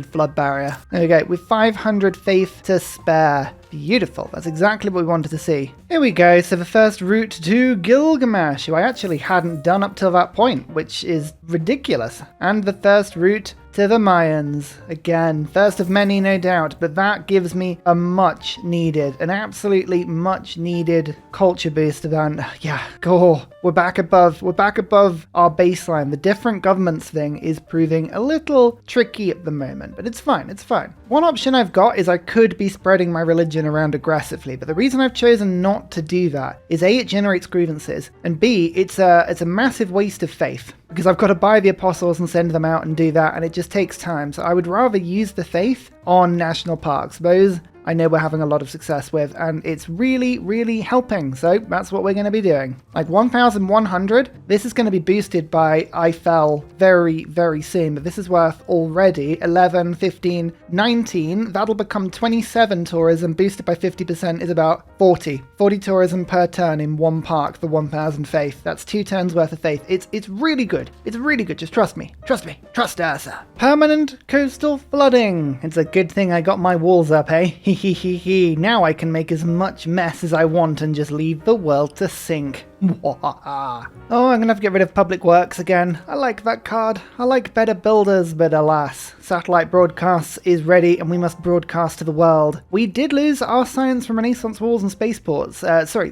flood barrier. There we go, with 500 faith to spare. Beautiful. That's exactly what we wanted to see. Here we go. So the first route to Gilgamesh, who I actually hadn't done up till that point, which is ridiculous. And the first route to the Mayans. Again, first of many, no doubt, but that gives me a much needed, an absolutely much needed culture boost event. Yeah, go. We're back above our baseline. The different governments thing is proving a little tricky at the moment, but it's fine, it's fine. One option I've got is I could be spreading my religion around aggressively, but the reason I've chosen not to do that is A, it generates grievances, and B, it's a massive waste of faith, because I've got to buy the apostles and send them out and do that, and it just takes time. So I would rather use the faith on national parks. Those I know we're having a lot of success with, and it's really, really helping. So that's what we're going to be doing. Like 1,100, this is going to be boosted by Eiffel very, very soon, but this is worth already 11, 15, 19. That'll become 27 tourism, boosted by 50% is about 40 tourism per turn in one park for 1,000 faith. That's 2 turns worth of faith. It's really good. It's really good. Just trust me. Trust Ursa. Permanent coastal flooding. It's a good thing I got my walls up, eh? Now I can make as much mess as I want and just leave the world to sink. Oh, I'm gonna have to get rid of Public Works again. I like that card. I like better builders, but alas, satellite broadcasts is ready and we must broadcast to the world. We did lose our science from Renaissance walls and spaceports,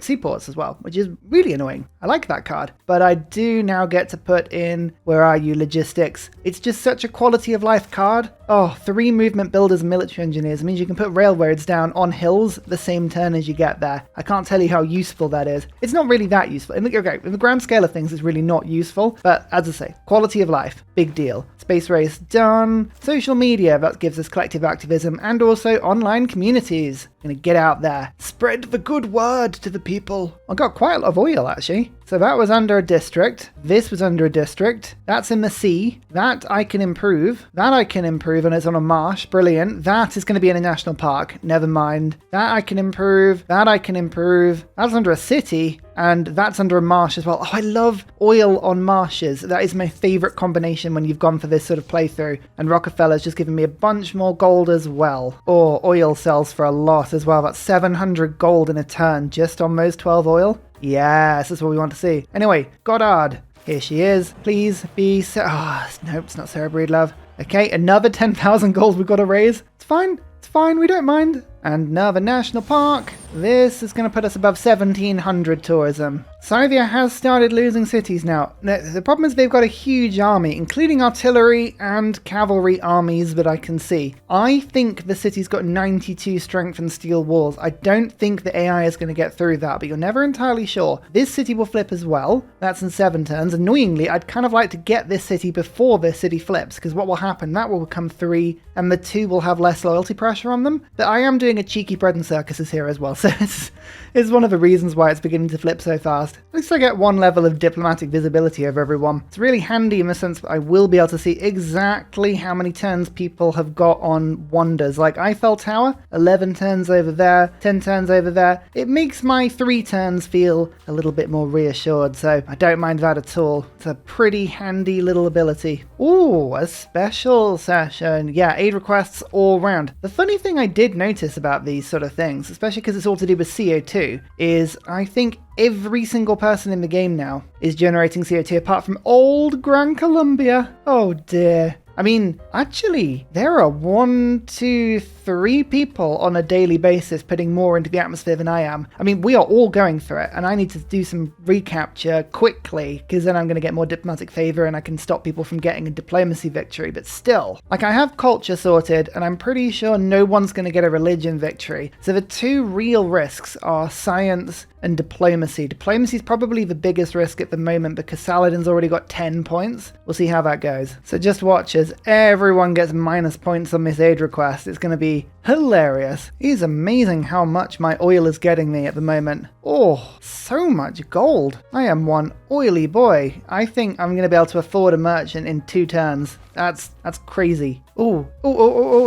seaports as well, which is really annoying. I like that card, but I do now get to put in, where are you, logistics. It's just such a quality of life card. Oh, 3 movement builders and military engineers. It means you can put railroads down on hills the same turn as you get there. I can't tell you how useful that is. It's not really that useful. In the grand scale of things, it's really not useful. But as I say, quality of life, big deal. Space race done. Social media, that gives us collective activism, and also online communities. Gonna get out there. Spread the good word to the people. I got quite a lot of oil, actually. So that was under a district. This was under a district. That's in the sea. That I can improve. That I can improve, and it's on a marsh. Brilliant. That is going to be in a national park. Never mind. That I can improve. That I can improve. That's under a city. And that's under a marsh as well. Oh, I love oil on marshes. That is my favorite combination when you've gone for this sort of playthrough. And Rockefeller's just given me a bunch more gold as well. Oh, oil sells for a lot as well. That's 700 gold in a turn just on those 12 oil. Yes, that's what we want to see. Anyway, Goddard. Here she is. Please be... nope, it's not Sarah Breedlove. Okay, another 10,000 gold we've got to raise. It's fine. It's fine. We don't mind. And another national park. This is going to put us above 1,700 tourism. Scythia has started losing cities now. The problem is they've got a huge army, including artillery and cavalry armies that I can see. I think the city's got 92 strength and steel walls. I don't think the AI is going to get through that, but you're never entirely sure. This city will flip as well. That's in 7 turns. Annoyingly, I'd kind of like to get this city before this city flips, because what will happen, that will become 3, and the 2 will have less loyalty pressure on them. But I am doing a cheeky bread and circuses here as well, so it's one of the reasons why it's beginning to flip so fast. At least I get 1 level of diplomatic visibility over everyone. It's really handy in the sense that I will be able to see exactly how many turns people have got on wonders. Like Eiffel Tower, 11 turns over there, 10 turns over there. It makes my 3 turns feel a little bit more reassured, so I don't mind that at all. It's a pretty handy little ability. Ooh, a special session. Yeah, aid requests all round. The funny thing I did notice about these sort of things, especially because it's all to do with CO2, is I think every single person in the game now is generating CO2 apart from old Gran Colombia. Oh dear. I mean, actually, there are 1, 2, 3 people on a daily basis putting more into the atmosphere than I am. I mean, we are all going for it, and I need to do some recapture quickly, because then I'm going to get more diplomatic favor and I can stop people from getting a diplomacy victory. But still, like, I have culture sorted, and I'm pretty sure no one's going to get a religion victory. So the 2 real risks are science and diplomacy. Diplomacy is probably the biggest risk at the moment because Saladin's already got 10 points. We'll see how that goes. So just watch as everyone gets minus points on this aid request. It's going to be hilarious. It is amazing how much my oil is getting me at the moment. Oh, so much gold. I am one oily boy. I think I'm going to be able to afford a merchant in 2 turns. That's crazy. Oh,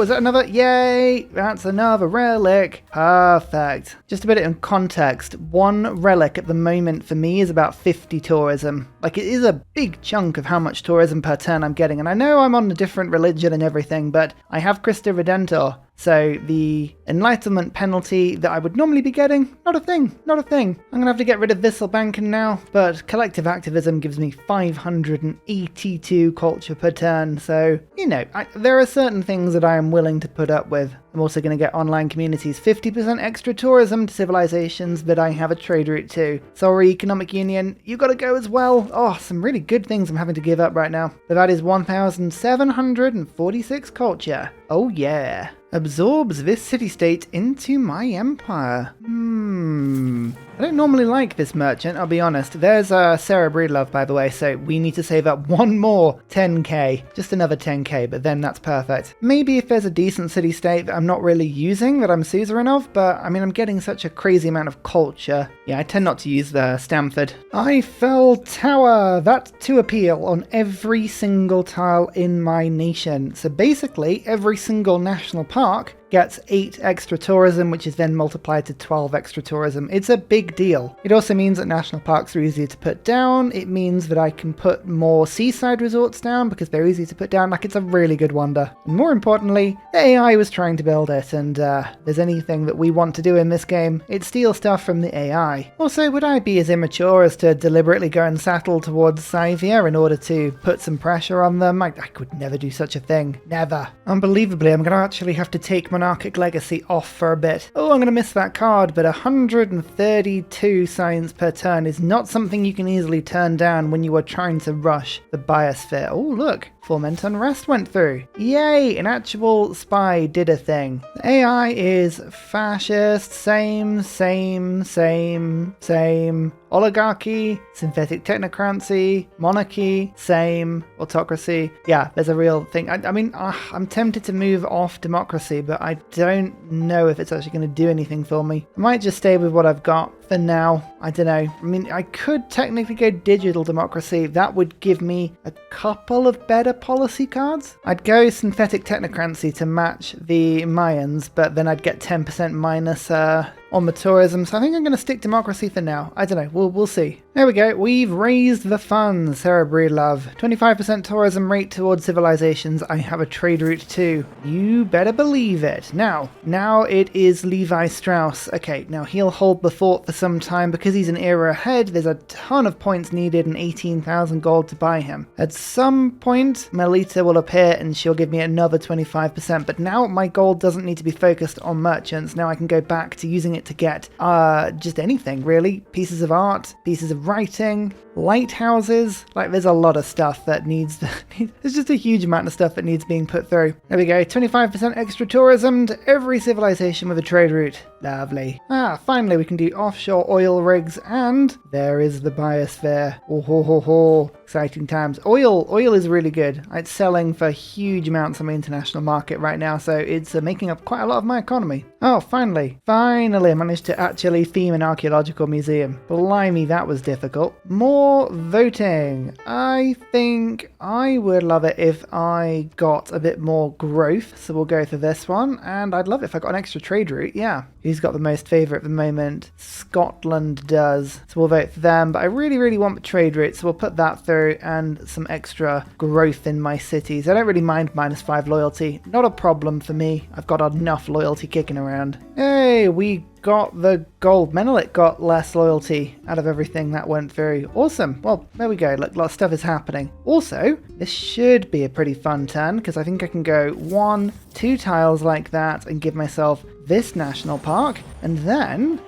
is that another? Yay! That's another relic. Perfect. Just to put it in context, 1 relic at the moment for me is about 50 tourism. Like, it is a big chunk of how much tourism per turn I'm getting. And I know I'm on a different religion and everything, but I have Christo Redentor. So the enlightenment penalty that I would normally be getting, not a thing, not a thing. I'm going to have to get rid of Wisselbanken now, but collective activism gives me 582 culture per turn. So, you know, there are certain things that I am willing to put up with. I'm also going to get online communities 50% extra tourism to civilizations that I have a trade route to. Sorry, Economic Union, you got to go as well. Oh, some really good things I'm having to give up right now. But that is 1,746 culture. Oh yeah. Absorbs this city-state into my empire. I don't normally like this merchant, I'll be honest. There's Sarah Breedlove, by the way, so we need to save up one more 10k. Just another 10k, but then that's perfect. Maybe if there's a decent city-state that I'm not really using, that I'm suzerain of, but I mean, I'm getting such a crazy amount of culture. Yeah, I tend not to use the Stamford. Eiffel Tower! That's to appeal on every single tile in my nation. So basically, every single national park gets 8 extra tourism, which is then multiplied to 12 extra tourism. It's a big deal. It also means that national parks are easier to put down. It means that I can put more seaside resorts down because they're easy to put down. Like, it's a really good wonder. And more importantly, the AI was trying to build it, and there's anything that we want to do in this game, it steals stuff from the AI. Also, would I be as immature as to deliberately go and settle towards Scythia in order to put some pressure on them? I could never do such a thing. Never. Unbelievably, I'm going to actually have to take Monarchic Legacy off for a bit. Oh, I'm going to miss that card, but 132 science per turn is not something you can easily turn down when you are trying to rush the biosphere. Oh, look. Foment Unrest went through. Yay! An actual spy did a thing. The AI is fascist, same. Oligarchy, synthetic technocracy, monarchy, same. Autocracy. Yeah, there's a real thing. I mean, I'm tempted to move off democracy, but I don't know if it's actually going to do anything for me. I might just stay with what I've got for now. I don't know. I mean, I could technically go digital democracy. That would give me a couple of better policy cards. I'd go synthetic technocracy to match the Mayans, but then I'd get 10% minus on the tourism, so I think I'm going to stick democracy for now. I don't know, we'll see. There we go, we've raised the funds, Sarah Breedlove. 25% tourism rate towards civilizations. I have a trade route too. You better believe it. Now it is Levi Strauss. Okay, now he'll hold the fort for some time because he's an era ahead. There's a ton of points needed and 18,000 gold to buy him. At some point, Melita will appear and she'll give me another 25%, but now my gold doesn't need to be focused on merchants. Now I can go back to using it to get just anything really. Pieces of art, pieces of writing, lighthouses. Like, there's a lot of stuff that needs there's just a huge amount of stuff that needs being put through. There we go, 25% extra tourism to every civilization with a trade route. Lovely. Finally we can do offshore oil rigs, and there is the biosphere. Oh ho ho ho. Exciting times. Oil is really good. It's selling for huge amounts on the international market right now, so it's making up quite a lot of my economy. Oh, finally I managed to actually theme an archaeological museum. Blimey, that was difficult. More voting. I think I would love it if I got a bit more growth, so we'll go for this one, and I'd love it if I got an extra trade route. Yeah. Who's got the most favour at the moment? Scotland does. So we'll vote for them, but I really want the trade route, so we'll put that through and some extra growth in my cities. I don't really mind -5 loyalty. Not a problem for me. I've got enough loyalty kicking around. Hey, we got the gold. Menelik got less loyalty out of everything that went through. Awesome. Well, there we go. Look, a lot of stuff is happening. Also, this should be a pretty fun turn because I think I can go 1, 2 tiles like that and give myself this national park, and then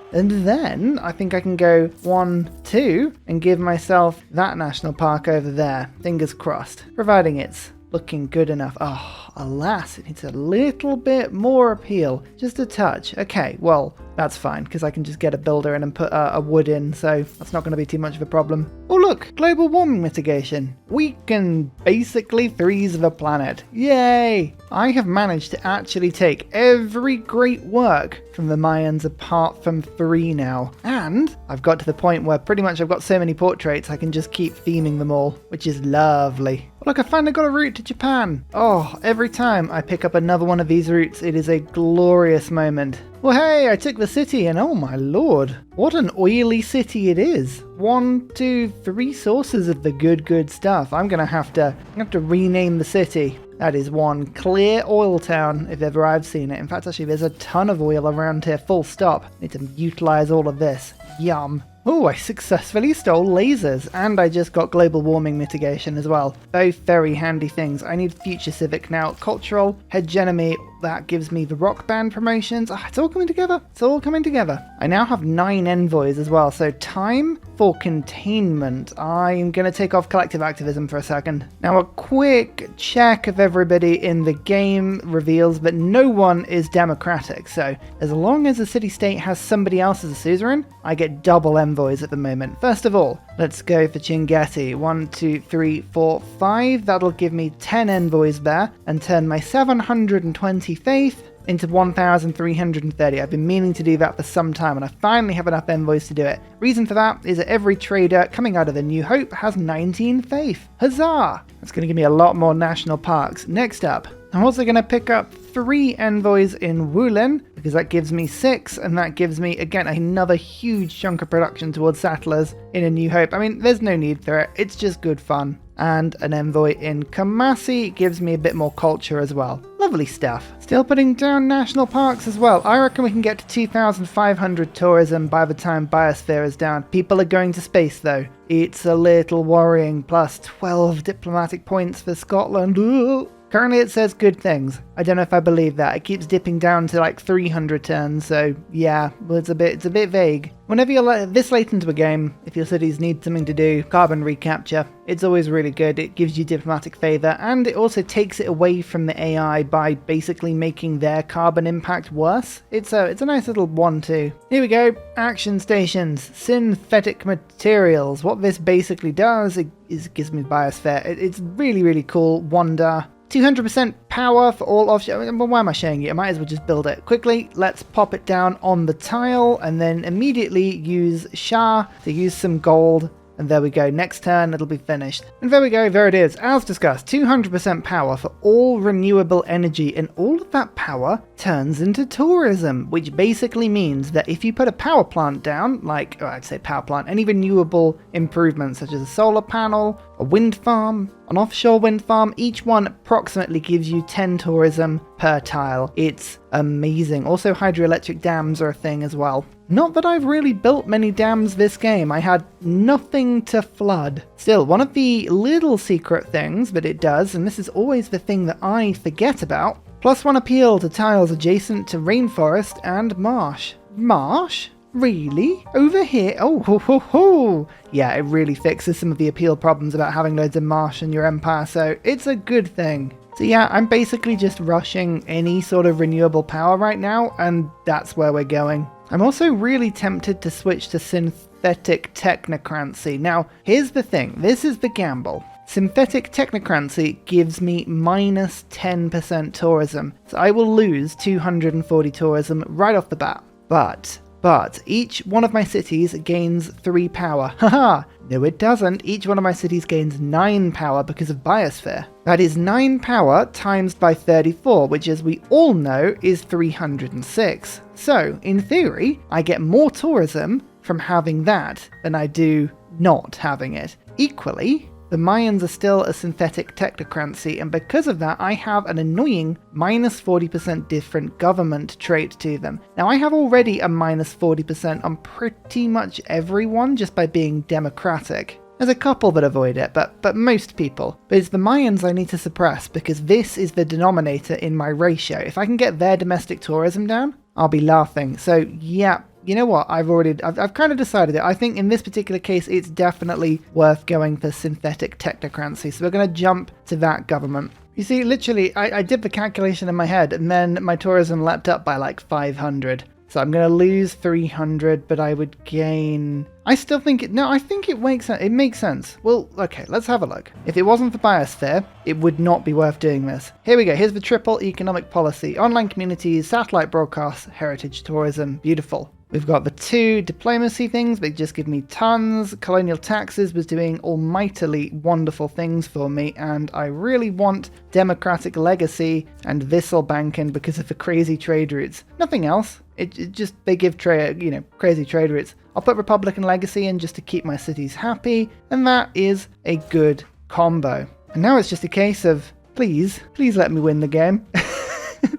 I think I can go 1, 2 and give myself that national park over there. Fingers crossed, providing it's looking good enough. Oh, alas, it needs a little bit more appeal. Just a touch. Okay, well, that's fine, because I can just get a builder in and put a wood in, so that's not going to be too much of a problem. Oh look, global warming mitigation. We can basically freeze the planet. Yay! I have managed to actually take every great work from the Mayans apart from 3 now. And I've got to the point where pretty much I've got so many portraits I can just keep theming them all, which is lovely. Look, I finally got a route to Japan. Oh, every time I pick up another one of these routes, it is a glorious moment. Well, hey, I took the city, and oh my lord, what an oily city it is. 1, 2, 3 sources of the good stuff. I'm gonna have to rename the city. That is one clear oil town, if ever I've seen it. In fact, actually, there's a ton of oil around here, full stop. Need to utilize all of this. Yum. Oh, I successfully stole lasers, and I just got global warming mitigation as well. Both very handy things. I need future civic now. Cultural, hegemony, that gives me the rock band promotions. It's all coming together. It's all coming together. I now have 9 envoys as well, so time for containment. I'm going to take off collective activism for a second. Now, a quick check of everybody in the game reveals that no one is democratic, so as long as a city-state has somebody else as a suzerain, I get double envoys at the moment. First of all, let's go for Chinguetti. 1, 2, 3, 4, 5. That'll give me 10 envoys there and turn my 720 faith into 1,330. I've been meaning to do that for some time, and I finally have enough envoys to do it. Reason for that is that every trader coming out of the New Hope has 19 faith. Huzzah! That's going to give me a lot more national parks. Next up, I'm also going to pick up 3 envoys in Wulin, because that gives me 6, and that gives me, again, another huge chunk of production towards settlers in A New Hope. I mean, there's no need for it. It's just good fun. And an envoy in Kamasi gives me a bit more culture as well. Lovely stuff. Still putting down national parks as well. I reckon we can get to 2,500 tourism by the time Biosphere is down. People are going to space though. It's a little worrying. Plus 12 diplomatic points for Scotland. Ooh. Currently it says good things. I don't know if I believe that. It keeps dipping down to like 300 turns, so yeah, well, it's a bit vague. Whenever you're this late into a game, if your cities need something to do, carbon recapture, it's always really good. It gives you diplomatic favour, and it also takes it away from the AI by basically making their carbon impact worse. It's a nice little 1-2. Here we go, action stations, synthetic materials. What this basically does is gives me biosphere. It's really cool. Wonder. 200% power for all offshore. Well, why am I showing you? I might as well just build it. Quickly, let's pop it down on the tile and then immediately use Shah to use some gold. And there we go, next turn it'll be finished. And there we go, there it is. As discussed, 200% power for all renewable energy, and all of that power turns into tourism, which basically means that if you put a power plant down, like, I'd say power plant, any renewable improvements such as a solar panel, a wind farm, an offshore wind farm, each one approximately gives you 10 tourism per tile. It's amazing. Also, hydroelectric dams are a thing as well. Not that I've really built many dams this game. I had nothing to flood. Still, one of the little secret things that it does, and this is always the thing that I forget about, +1 appeal to tiles adjacent to rainforest and marsh. Marsh? Really? Over here? Oh, ho, ho, ho. Yeah, it really fixes some of the appeal problems about having loads of marsh in your empire, so it's a good thing. So yeah, I'm basically just rushing any sort of renewable power right now, and that's where we're going. I'm also really tempted to switch to synthetic technocracy. Now, here's the thing. This is the gamble. Synthetic technocracy gives me minus 10% tourism, so I will lose 240 tourism right off the bat. But each one of my cities gains 3 power. Haha! No, it doesn't. Each one of my cities gains 9 power because of Biosphere. That is 9 power times by 34, which as we all know is 306. So, in theory, I get more tourism from having that than I do not having it. Equally, the Mayans are still a synthetic technocracy, and because of that, I have an annoying minus 40% different government trait to them. Now, I have already a minus 40% on pretty much everyone just by being democratic. There's a couple that avoid it, but most people. But it's the Mayans I need to suppress, because this is the denominator in my ratio. If I can get their domestic tourism down, I'll be laughing. So, yeah. You know what, I've kind of decided it. I think in this particular case, it's definitely worth going for synthetic technocracy. So we're going to jump to that government. You see, literally, I did the calculation in my head, and then my tourism leapt up by like 500. So I'm going to lose 300, but I would gain... I still think it... No, I think it makes sense. It makes sense. Well, okay, let's have a look. If it wasn't for Biosphere, it would not be worth doing this. Here we go. Here's the triple economic policy. Online communities, satellite broadcasts, heritage tourism. Beautiful. We've got the 2 diplomacy things, they just give me tons. Colonial taxes was doing almightily wonderful things for me, and I really want democratic legacy and Vissel banking because of the crazy trade routes. Nothing else. They give crazy trade routes. I'll put Republican Legacy in just to keep my cities happy, and that is a good combo. And now it's just a case of, please let me win the game.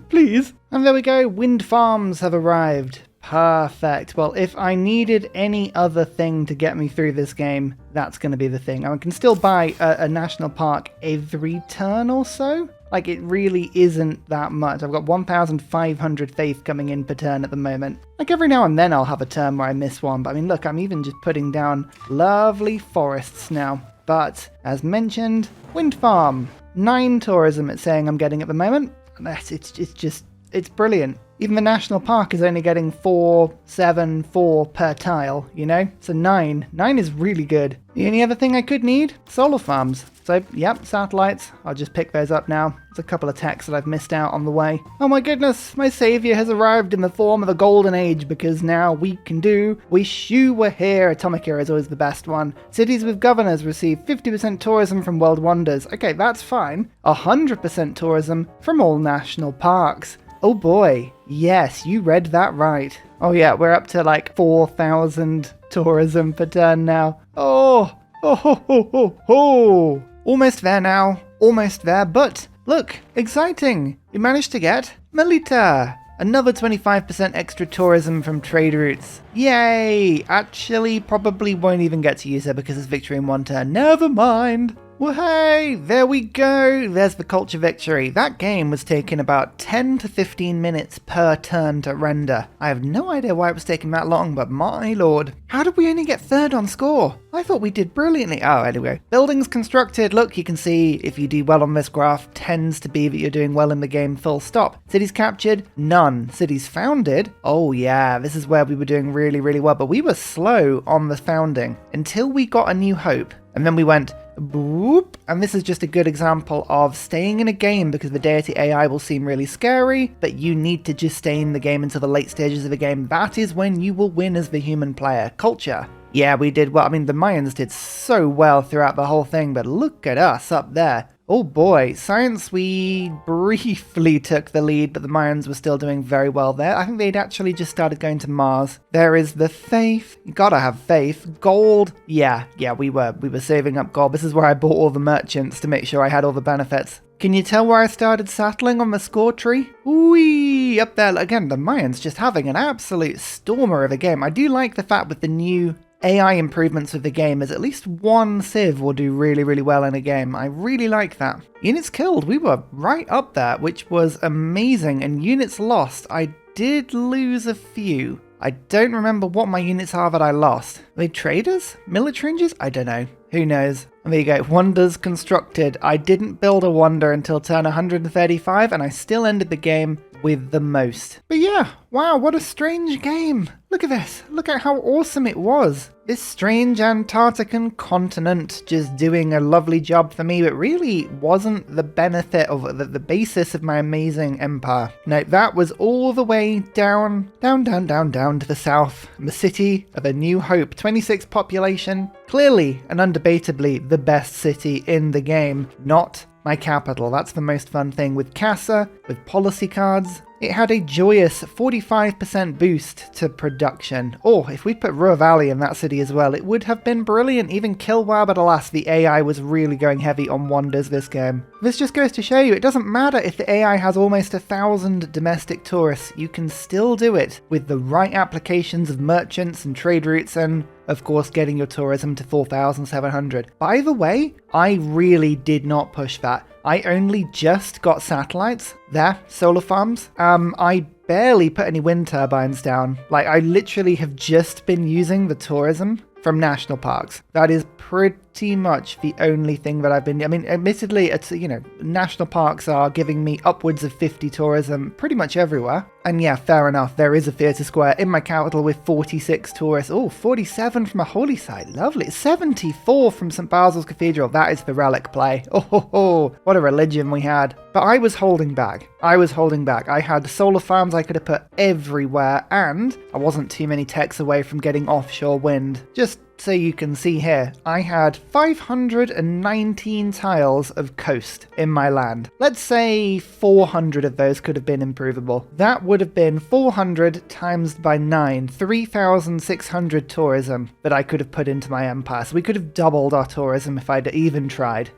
Please. And there we go, wind farms have arrived. Perfect. Well, if I needed any other thing to get me through this game, that's going to be the thing. I can still buy a national park every turn or so. Like, it really isn't that much. I've got 1,500 faith coming in per turn at the moment. Like, every now and then I'll have a turn where I miss one. But I mean, look, I'm even just putting down lovely forests now. But, as mentioned, wind farm. 9 tourism it's saying I'm getting at the moment. It's brilliant. Even the national park is only getting 4, 7, 4 per tile, you know? So 9. 9 is really good. The only other thing I could need? Solar farms. So, yep, satellites. I'll just pick those up now. There's a couple of techs that I've missed out on the way. Oh my goodness, my savior has arrived in the form of a golden age, because now we can do Wish You Were Here. Atomic Era is always the best one. Cities with governors receive 50% tourism from World Wonders. Okay, that's fine. 100% tourism from all national parks. Oh boy, yes, you read that right. Oh yeah, we're up to like 4,000 tourism per turn now. Oh, ho, ho, ho, ho. Almost there now, almost there, but look, exciting. We managed to get Melita. Another 25% extra tourism from trade routes. Yay! Actually, probably won't even get to use her because it's victory in one turn. Never mind. Well, hey, there we go. There's the culture victory. That game was taking about 10 to 15 minutes per turn to render. I have no idea why it was taking that long, but my lord. How did we only get 3rd on score? I thought we did brilliantly. Oh, anyway. Buildings constructed. Look, you can see if you do well on this graph, tends to be that you're doing well in the game, full stop. Cities captured? None. Cities founded? Oh yeah, this is where we were doing really, really well, but we were slow on the founding until we got A New Hope. And then we went boop, and this is just a good example of staying in a game, because the Deity AI will seem really scary, but you need to just stay in the game until the late stages of the game. That is when you will win as the human player. Culture. Yeah, we did well. I mean, the Mayans did so well throughout the whole thing, but look at us up there. Oh boy, science, we briefly took the lead, but the Mayans were still doing very well there. I think they'd actually just started going to Mars. There is the faith. You gotta have faith. Gold. Yeah, we were saving up gold. This is where I bought all the merchants to make sure I had all the benefits. Can you tell where I started settling on the score tree? Whee! Up there, again, the Mayans just having an absolute stormer of a game. I do like the fact with the new AI improvements with the game is at least one civ will do really, really well in a game. I really like that. Units killed, we were right up there, which was amazing. And units lost, I did lose a few. I don't remember what my units are that I lost. Are they traders? Military ranges? I don't know. Who knows? And there you go, wonders constructed. I didn't build a wonder until turn 135, and I still ended the game with the most. But yeah, wow, what a strange game. Look at this. Look at how awesome it was. This strange Antarctican continent just doing a lovely job for me, but really wasn't the benefit of the basis of my amazing empire. No, that was all the way down to the south. The city of A New Hope, 26 population. Clearly and undebatably the best city in the game, not my capital. That's the most fun thing with Casa, with policy cards. It had a joyous 45% boost to production. Oh, if we put Ruhr Valley in that city as well, it would have been brilliant. Even Kilwa, but alas, the AI was really going heavy on wonders this game. This just goes to show you, it doesn't matter if the AI has almost 1,000 domestic tourists, you can still do it with the right applications of merchants and trade routes and, of course, getting your tourism to 4,700. By the way, I really did not push that. I only just got satellites there, solar farms. I barely put any wind turbines down. Like, I literally have just been using the tourism from national parks. That is pretty much the only thing that I've been... I mean, admittedly, it's, you know, national parks are giving me upwards of 50 tourism pretty much everywhere. And yeah, fair enough, there is a theatre square in my capital with 46 tourists. Oh, 47 from a holy site, lovely. 74 from St. Basil's Cathedral, that is the relic play. Oh, what a religion we had. But I was holding back. I had solar farms I could have put everywhere, and I wasn't too many techs away from getting offshore wind. Just so you can see here, I had 519 tiles of coast in my land. Let's say 400 of those could have been improvable. That would have been 400 times by 9, 3,600 tourism that I could have put into my empire. So we could have doubled our tourism if I'd even tried.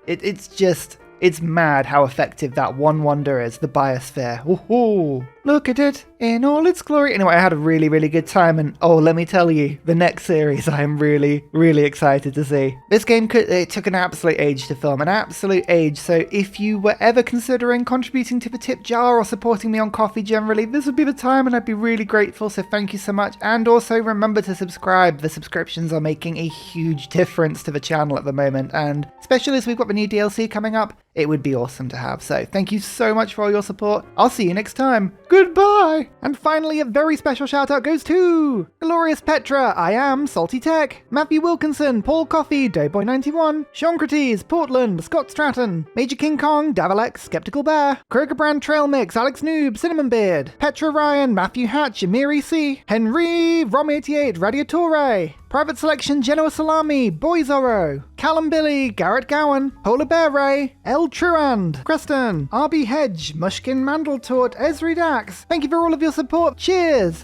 It's mad how effective that one wonder is, the biosphere. Woohoo! Look at it in all its glory. Anyway, I had a really, really good time, and oh, let me tell you, the next series I am really, really excited to see. This game it took an absolute age to film, an absolute age, so if you were ever considering contributing to the tip jar or supporting me on Coffee generally, this would be the time and I'd be really grateful, so thank you so much. And also remember to subscribe. The subscriptions are making a huge difference to the channel at the moment, and especially as we've got the new DLC coming up, it would be awesome to have. So thank you so much for all your support. I'll see you next time. Goodbye! And finally, a very special shout out goes to Glorious Petra, I Am Salty Tech, Matthew Wilkinson, Paul Coffey, Dayboy91, Seancrates, Portland, Scott Stratton, Major King Kong, Davalex, Skeptical Bear, Krogerbrand Trail Mix, Alex Noob, Cinnamon Beard, Petra Ryan, Matthew Hatch, Amiri C, Henry, Rom88, Radiatore, Private Selection, Genoa Salami, Boy Zorro, Callum Billy, Garrett Gowan, Polar Bear Ray, El Truand, Creston, RB Hedge, Mushkin Mandletort, Esri Dax. Thank you for all of your support. Cheers!